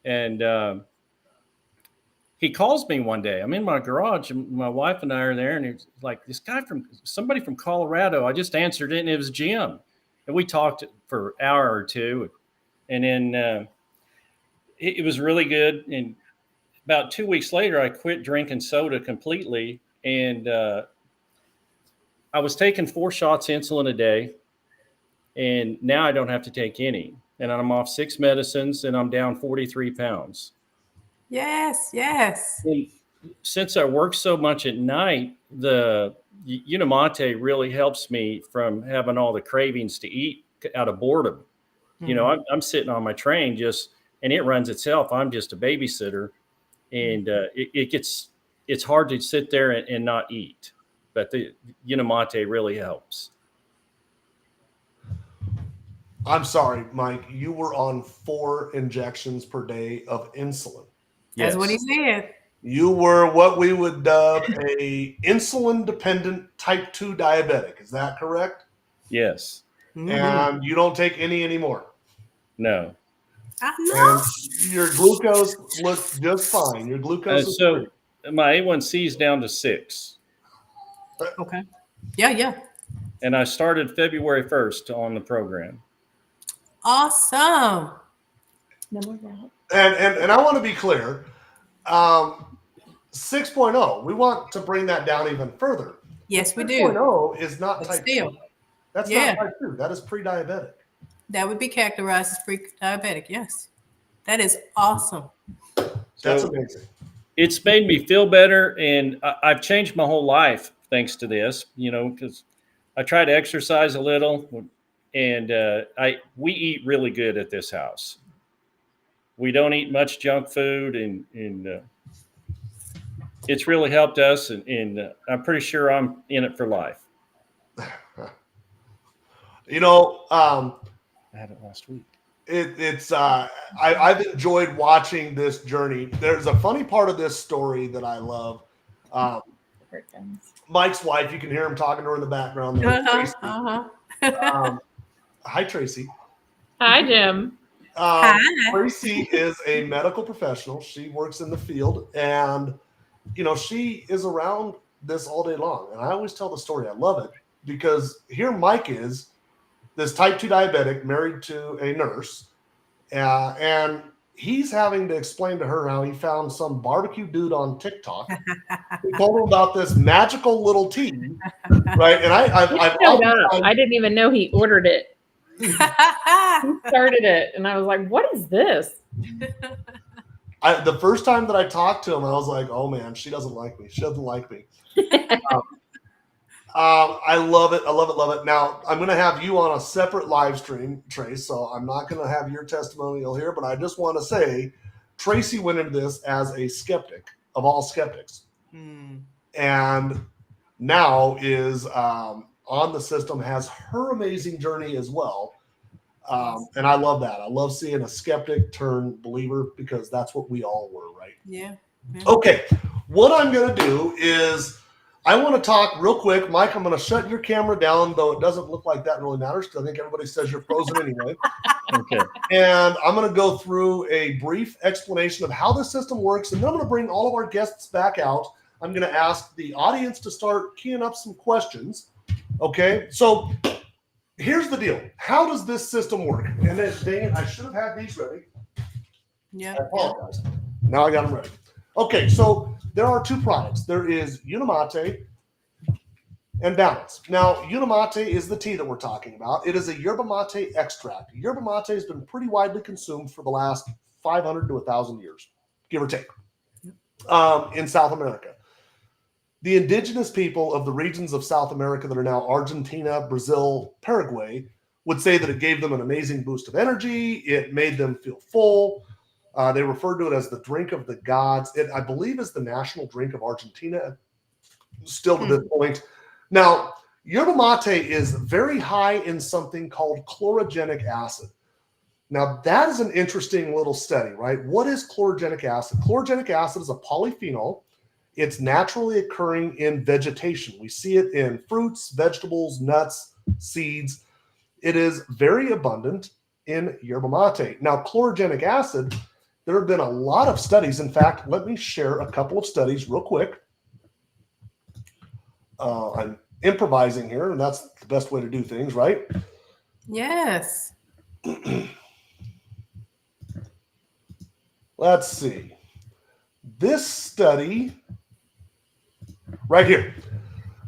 And he calls me one day. I'm in my garage, and my wife and I are there. And he's like, somebody from Colorado. I just answered it, and it was Jim. And we talked for an hour or two. And then it was really good. And about 2 weeks later, I quit drinking soda completely. And I was taking 4 shots of insulin a day. And now I don't have to take any. And I'm off 6 medicines, and I'm down 43 pounds. Yes. And since I work so much at night, the Unamate really helps me from having all the cravings to eat out of boredom. You know, I'm sitting on my train and it runs itself. I'm just a babysitter, and it's hard to sit there and not eat. But the Unimate really helps. I'm sorry, Mike. You were on 4 injections per day of insulin. That's what he Yes. said. You were what we would dub a insulin-dependent type 2 diabetic. Is that correct? Yes. And you don't take any anymore. No. I know. And your glucose looks just fine. Your glucose is So my A1C is down to 6. Okay. Yeah. And I started February 1st on the program. Awesome. And I want to be clear. 6.0, we want to bring that down even further. Yes, we do. 6.0 is not But type still, 2. That's yeah. not type 2. That is pre-diabetic. That would be characterized as pre-diabetic. Yes. That is awesome. That's amazing. It's made me feel better, and I've changed my whole life thanks to this, you know, because I try to exercise a little, and we eat really good at this house. We don't eat much junk food, and it's really helped us, and I'm pretty sure I'm in it for life. You know, I had it last week. I've enjoyed watching this journey. There's a funny part of this story that I love. Mike's wife, you can hear him talking to her in the background. Tracy. Hi, Tracy. Hi, Jim. Hi. Tracy is a medical professional. She works in the field, and you know, she is around this all day long. And I always tell the story. I love it because here Mike is, this type 2 diabetic, married to a nurse, and he's having to explain to her how he found some barbecue dude on TikTok who told him about this magical little tea, right? And I didn't even know he ordered it. He started it, and I was like, "What is this?" The first time that I talked to him, I was like, "Oh man, she doesn't like me. She doesn't like me." I love it. I love it. Love it. Now, I'm going to have you on a separate live stream, Trace, so I'm not going to have your testimonial here, but I just want to say Tracy went into this as a skeptic of all skeptics. And now is on the system, has her amazing journey as well. And I love that. I love seeing a skeptic turn believer because that's what we all were, right? Yeah. Okay. What I'm going to do is I want to talk real quick. Mike, I'm going to shut your camera down, though it doesn't look like that really matters because I think everybody says you're frozen anyway. Okay. And I'm going to go through a brief explanation of how the system works, and then I'm going to bring all of our guests back out. I'm going to ask the audience to start keying up some questions. Okay, so here's the deal. How does this system work? And then, dang it, I should have had these ready. Yeah. I apologize. Now I got them ready. Okay, so there are 2 products. There is Unimate and Balance. Now, Unimate is the tea that we're talking about. It is a yerba mate extract. Yerba mate has been pretty widely consumed for the last 500 to 1,000 years, give or take, in South America. The indigenous people of the regions of South America that are now Argentina, Brazil, Paraguay would say that it gave them an amazing boost of energy. It made them feel full. They referred to it as the drink of the gods. It, I believe, is the national drink of Argentina still to this point. Now, yerba mate is very high in something called chlorogenic acid. Now, that is an interesting little study, right? What is chlorogenic acid? Chlorogenic acid is a polyphenol. It's naturally occurring in vegetation. We see it in fruits, vegetables, nuts, seeds. It is very abundant in yerba mate. Now, chlorogenic acid, there have been a lot of studies. In fact, let me share a couple of studies real quick. I'm improvising here, and that's the best way to do things, right? Yes. Let's see. This study right here.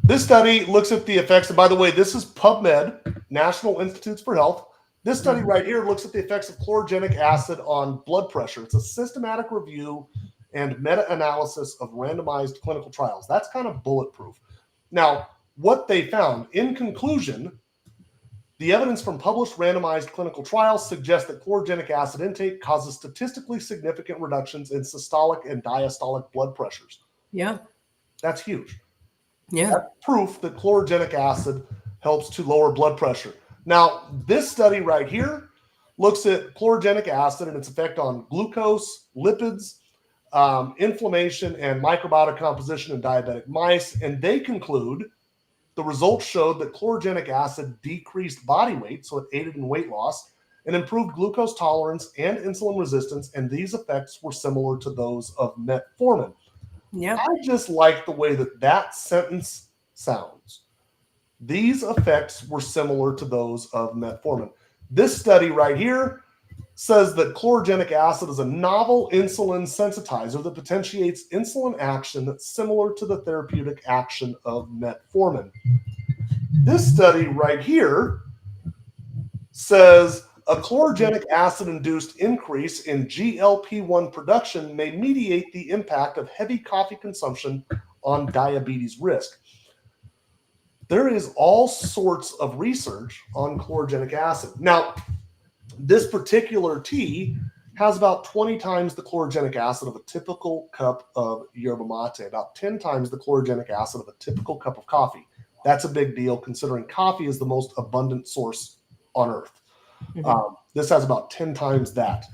This study looks at the effects. And by the way, this is PubMed, National Institutes for Health. This study right here looks at the effects of chlorogenic acid on blood pressure. It's a systematic review and meta-analysis of randomized clinical trials. That's kind of bulletproof. Now, what they found in conclusion, The evidence from published randomized clinical trials suggests that chlorogenic acid intake causes statistically significant reductions in systolic and diastolic blood pressures. Yeah. That's huge. Yeah. That's proof that chlorogenic acid helps to lower blood pressure. Now, this study right here looks at chlorogenic acid and its effect on glucose, lipids, inflammation, and microbiota composition in diabetic mice, and they conclude the results showed that chlorogenic acid decreased body weight, so it aided in weight loss, and improved glucose tolerance and insulin resistance, and these effects were similar to those of metformin. Yeah. I just like the way that that sentence sounds. These effects were similar to those of metformin. This study right here says that chlorogenic acid is a novel insulin sensitizer that potentiates insulin action that's similar to the therapeutic action of metformin. This study right here says a chlorogenic acid-induced increase in GLP-1 production may mediate the impact of heavy coffee consumption on diabetes risk. There is all sorts of research on chlorogenic acid. Now, this particular tea has about 20 times the chlorogenic acid of a typical cup of yerba mate, about 10 times the chlorogenic acid of a typical cup of coffee. That's a big deal considering coffee is the most abundant source on earth. This has about 10 times that.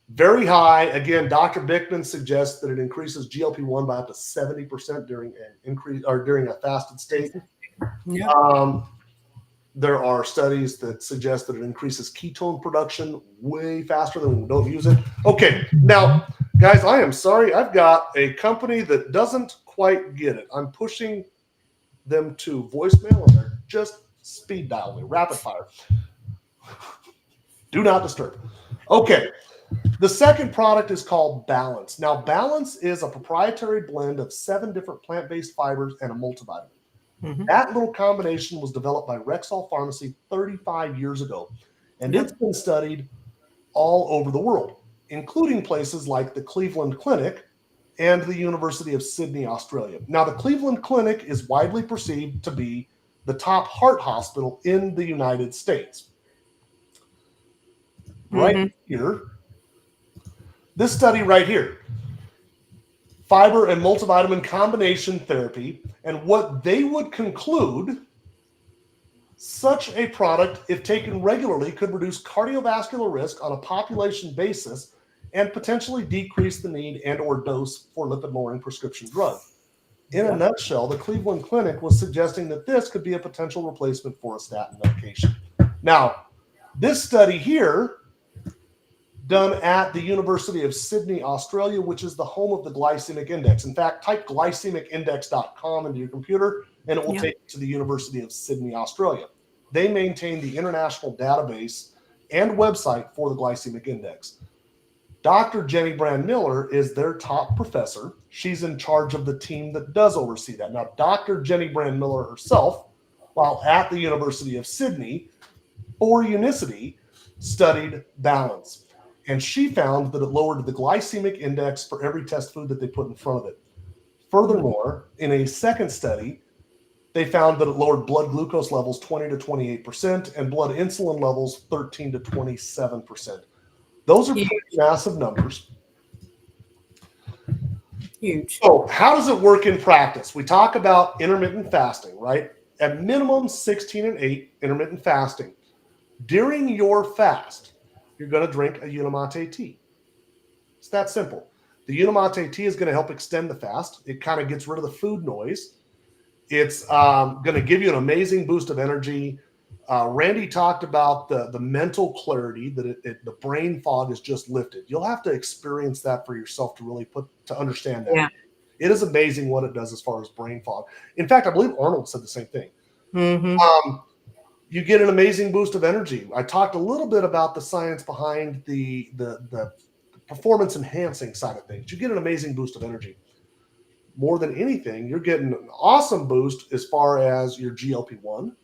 Very high. Again, Dr. Bickman suggests that it increases GLP-1 by up to 70% during an increase or during a fasted state. Yeah. There are studies that suggest that it increases ketone production way faster than we don't use it. Okay, now, guys, I am sorry. I've got a company that doesn't quite get it. I'm pushing them to voicemail, and they're just speed dialing me, rapid fire. Do not disturb. Okay, the second product is called Balance. Now, Balance is a proprietary blend of 7 different plant-based fibers and a multivitamin. That little combination was developed by Rexall Pharmacy 35 years ago, and it's been studied all over the world, including places like the Cleveland Clinic and the University of Sydney, Australia. Now, the Cleveland Clinic is widely perceived to be the top heart hospital in the United States. Right here, this study right here, fiber and multivitamin combination therapy, and what they would conclude, such a product, if taken regularly, could reduce cardiovascular risk on a population basis and potentially decrease the need and or dose for lipid-lowering prescription drugs. In a nutshell, the Cleveland Clinic was suggesting that this could be a potential replacement for a statin medication. Now, this study here, done at the University of Sydney, Australia, which is the home of the glycemic index. In fact, type glycemicindex.com into your computer, and it will take you to the University of Sydney, Australia. They maintain the international database and website for the glycemic index. Dr. Jenny Brand Miller is their top professor. She's in charge of the team that does oversee that. Now, Dr. Jenny Brand Miller herself, while at the University of Sydney for Unicity, studied Balance. And she found that it lowered the glycemic index for every test food that they put in front of it. Furthermore, in a second study, they found that it lowered blood glucose levels 20 to 28% and blood insulin levels 13 to 27%. Those are pretty massive numbers. Huge. So how does it work in practice? We talk about intermittent fasting, right? At minimum 16 and 8 intermittent fasting. During your fast, you're going to drink a Unimate tea. It's that simple. The Unimate tea is going to help extend the fast. It kind of gets rid of the food noise. It's going to give you an amazing boost of energy. Randy talked about the mental clarity that the brain fog is just lifted. You'll have to experience that for yourself to really to understand that. Yeah. It is amazing what it does as far as brain fog. In fact, I believe Arnold said the same thing. You get an amazing boost of energy. I talked a little bit about the science behind the performance enhancing side of things. You get an amazing boost of energy. More than anything, you're getting an awesome boost as far as your GLP-1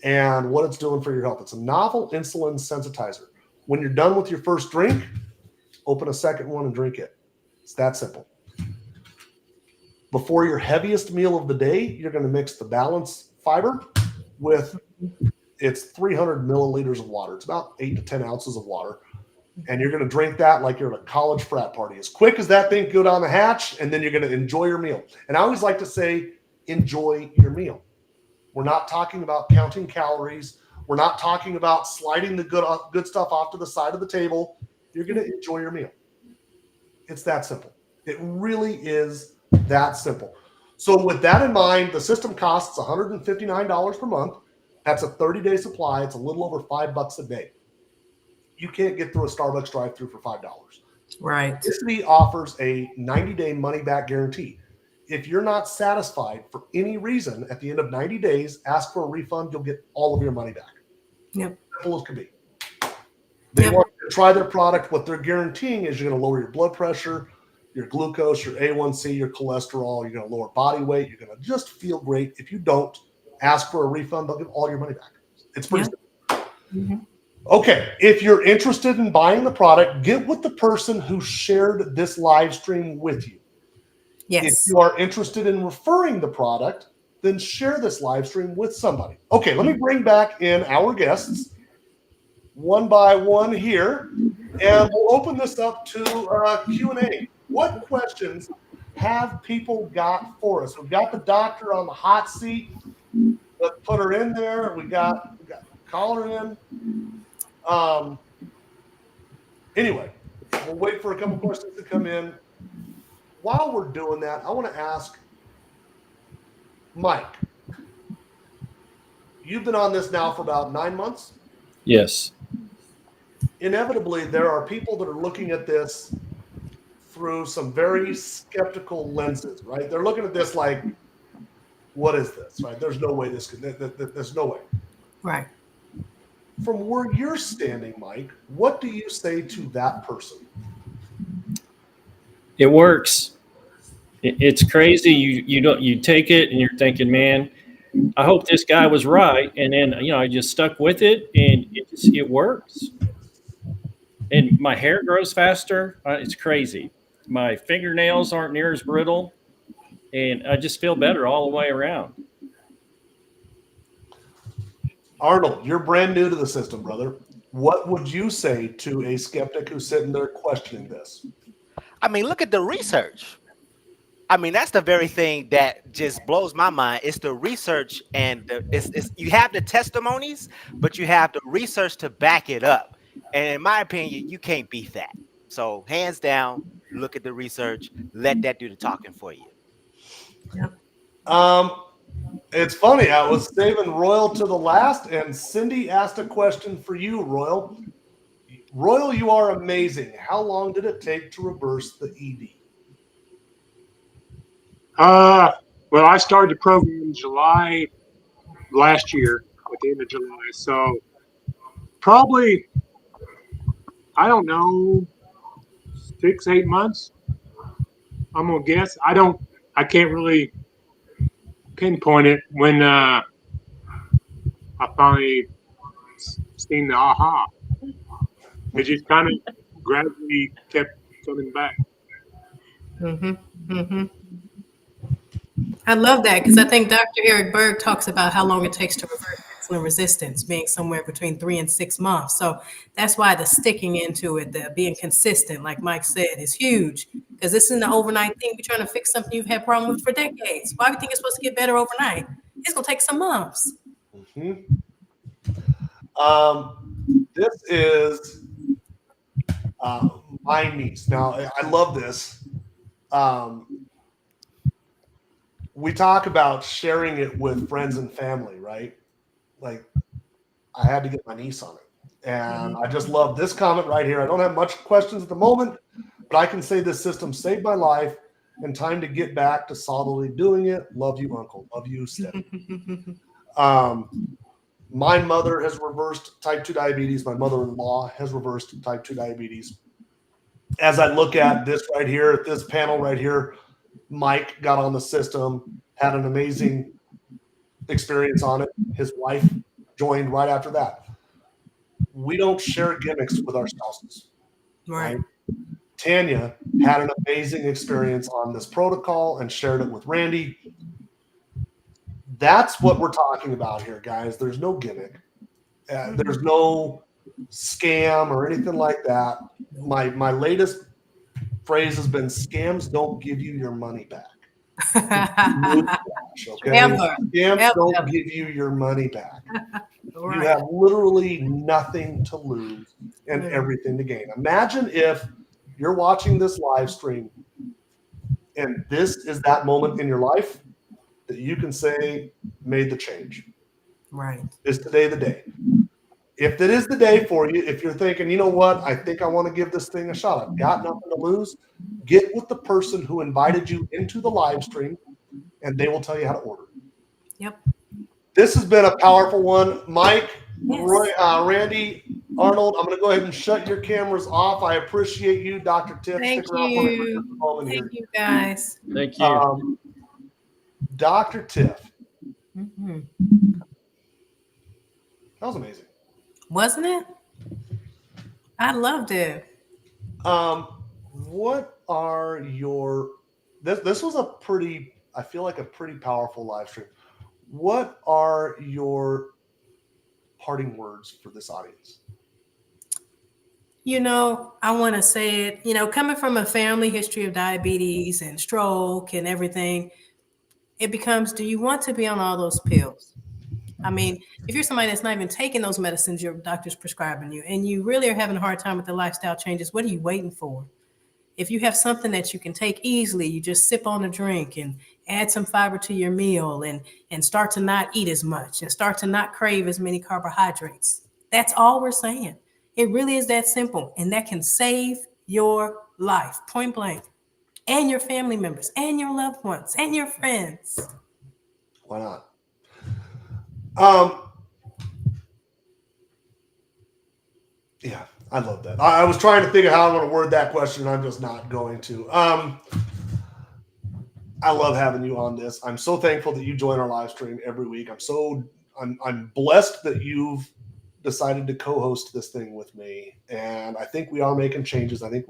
and what it's doing for your health. It's a novel insulin sensitizer. When you're done with your first drink, open a second one and drink it. It's that simple. Before your heaviest meal of the day, you're going to mix the Balance fiber with It's 300 milliliters of water. It's about 8 to 10 ounces of water. And you're going to drink that like you're at a college frat party. As quick as that thing go down the hatch, and then you're going to enjoy your meal. And I always like to say, enjoy your meal. We're not talking about counting calories. We're not talking about sliding the good stuff off to the side of the table. You're going to enjoy your meal. It's that simple. It really is that simple. So with that in mind, the system costs $159 per month. That's a 30-day supply. It's a little over $5 a day. You can't get through a Starbucks drive-through for $5. Right. Tiffany offers a 90-day money-back guarantee. If you're not satisfied for any reason at the end of 90 days, ask for a refund. You'll get all of your money back. Yep. Simple as can be. They want you to try their product. What they're guaranteeing is you're going to lower your blood pressure, your glucose, your A1C, your cholesterol. You're going to lower body weight. You're going to just feel great. If you don't, ask for a refund. They'll give all your money back. It's pretty simple. Mm-hmm. Okay, if you're interested in buying the product, get with the person who shared this live stream with you. Yes. If you are interested in referring the product, then share this live stream with somebody. Okay, let me bring back in our guests one by one here, and we'll open this up to Q&A. What questions have people got for us? We've got the doctor on the hot seat. Let's put her in there. We got call her in. Anyway, we'll wait for a couple questions to come in. While we're doing that, I want to ask Mike. You've been on this now for about 9 months. Yes. Inevitably, there are people that are looking at this through some very skeptical lenses, right? They're looking at this like, what is this, right? There's no way this could, there's no way. Right. From where you're standing, Mike, what do you say to that person? It works. It's crazy. You take it and you're thinking, man, I hope this guy was right. And then, I just stuck with it and it works. And my hair grows faster. It's crazy. My fingernails aren't near as brittle, and I just feel better all the way around. Arnold, you're brand new to the system, brother. What would you say to a skeptic who's sitting there questioning this? I mean, look at the research. I mean, that's the very thing that just blows my mind. It's the research, and you have the testimonies, but you have the research to back it up. And in my opinion, you can't beat that. So hands down, look at the research. Let that do the talking for you. Yeah. It's funny. I was saving Royal to the last, and Cindy asked a question for you, Royal. Royal, you are amazing. How long did it take to reverse the ED? Well, I started the program in July last year, at the end of July. So probably, I don't know, 6-8 months. I'm gonna guess. I can't really pinpoint it when I finally seen the aha. It just kind of gradually kept coming back. Mm-hmm. Mm-hmm. I love that because I think Dr. Eric Berg talks about how long it takes to reverse insulin resistance, being somewhere between 3 and 6 months. So that's why the sticking into it, the being consistent, like Mike said, is huge because this isn't an overnight thing. We're trying to fix something you've had problems with for decades. Why do you think it's supposed to get better overnight? It's going to take some months. Mm-hmm. This is my niece. Now, I love this. We talk about sharing it with friends and family, right? Like, I had to get my niece on it. And I just love this comment right here. I don't have much questions at the moment, but I can say this system saved my life and time to get back to solidly doing it. Love you, Uncle. Love you, Steph. My mother has reversed type 2 diabetes. My mother-in-law has reversed type 2 diabetes. As I look at this right here, this panel right here, Mike got on the system, had an amazing experience on it. His wife joined right after that. We don't share gimmicks with our spouses. Right. Tanya had an amazing experience on this protocol and shared it with Randy. That's what we're talking about here, guys. There's no gimmick. There's no scam or anything like that. My latest phrase has been scams don't give you your money back. Okay? Ever. Scams don't give you your money back. Right. You have literally nothing to lose and everything to gain. Imagine if you're watching this live stream and this is that moment in your life that you can say made the change. Right. Is today the day? If it is the day for you, if you're thinking, you know what, I think I want to give this thing a shot. I've got nothing to lose. Get with the person who invited you into the live stream, and they will tell you how to order. Yep. This has been a powerful one. Mike, Yes. Roy, Randy, Arnold, I'm going to go ahead and shut your cameras off. I appreciate you, Dr. Tiff. Thank Stick around for a you. moment here. Thank you, guys. Thank you. Dr. Tiff, Mm-hmm. that was amazing. Wasn't it? I loved it. What are your this was a pretty, I feel like a pretty powerful live stream. What are your parting words for this audience? You know, I want to say it, you know, coming from a family history of diabetes and stroke and everything, it becomes, do you want to be on all those pills? I mean, if you're somebody that's not even taking those medicines your doctor's prescribing you, and you really are having a hard time with the lifestyle changes, what are you waiting for? If you have something that you can take easily, you just sip on a drink and add some fiber to your meal and start to not eat as much and start to not crave as many carbohydrates. That's all we're saying. It really is that simple. And that can save your life, point blank, and your family members and your loved ones and your friends. Why not? Yeah, I love that. I was trying to think of how I'm going to word that question. I'm just not going to. I love having you on this. I'm so thankful that you join our live stream every week. I'm blessed that you've decided to co-host this thing with me, and I think we are making changes. I think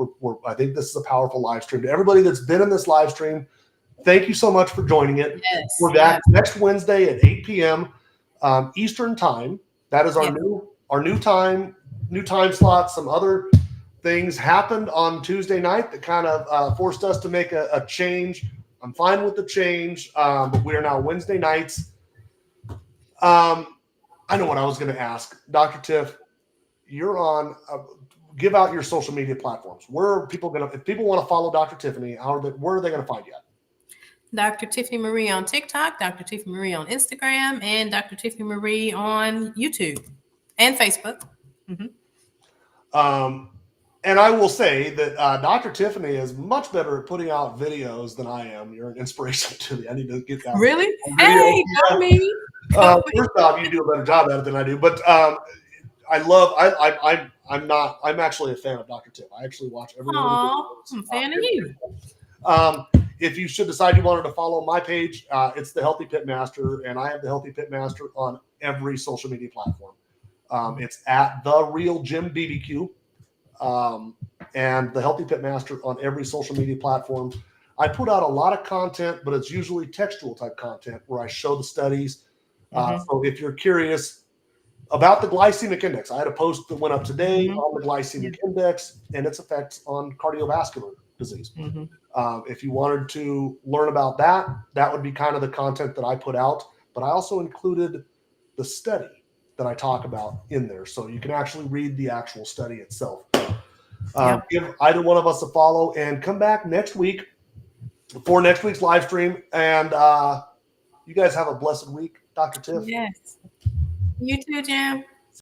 I think this is a powerful live stream. To everybody that's been in this live stream, thank you so much for joining it. Yes, We're back next Wednesday at 8 p.m. Eastern time. That is our new time slot. Some other things happened on Tuesday night that kind of forced us to make a change. I'm fine with the change, but we are now Wednesday nights. I know what I was going to ask. Dr. Tiff, you're on, give out your social media platforms. Where are people going to, if people want to follow Dr. Tiffany, where are they going to find you at? Dr. Tiffany Marie on TikTok, Dr. Tiffany Marie on Instagram, and Dr. Tiffany Marie on YouTube and Facebook. Mm-hmm. And I will say that Dr. Tiffany is much better at putting out videos than I am. You're an inspiration to me. I need to get that. Really? Hey, not me. First off, you do a better job at it than I do. But I'm actually a fan of Dr. Tiff. I actually watch every one of the videos. I'm a fan of you. If you should decide you wanted to follow my page, it's the Healthy Pit Master, and I have the Healthy Pit Master on every social media platform. It's at The Real Jim BBQ, and the Healthy Pit Master on every social media platform. I put out a lot of content, but it's usually textual type content where I show the studies. So if you're curious about the glycemic index, I had a post that went up today on the glycemic index and its effects on cardiovascular disease. If you wanted to learn about that, that would be kind of the content that I put out. But I also included the study that I talk about in there. So you can actually read the actual study itself. Give either one of us a follow and come back next week for next week's live stream. And you guys have a blessed week, Dr. Tiff. Yes. You too, Jim.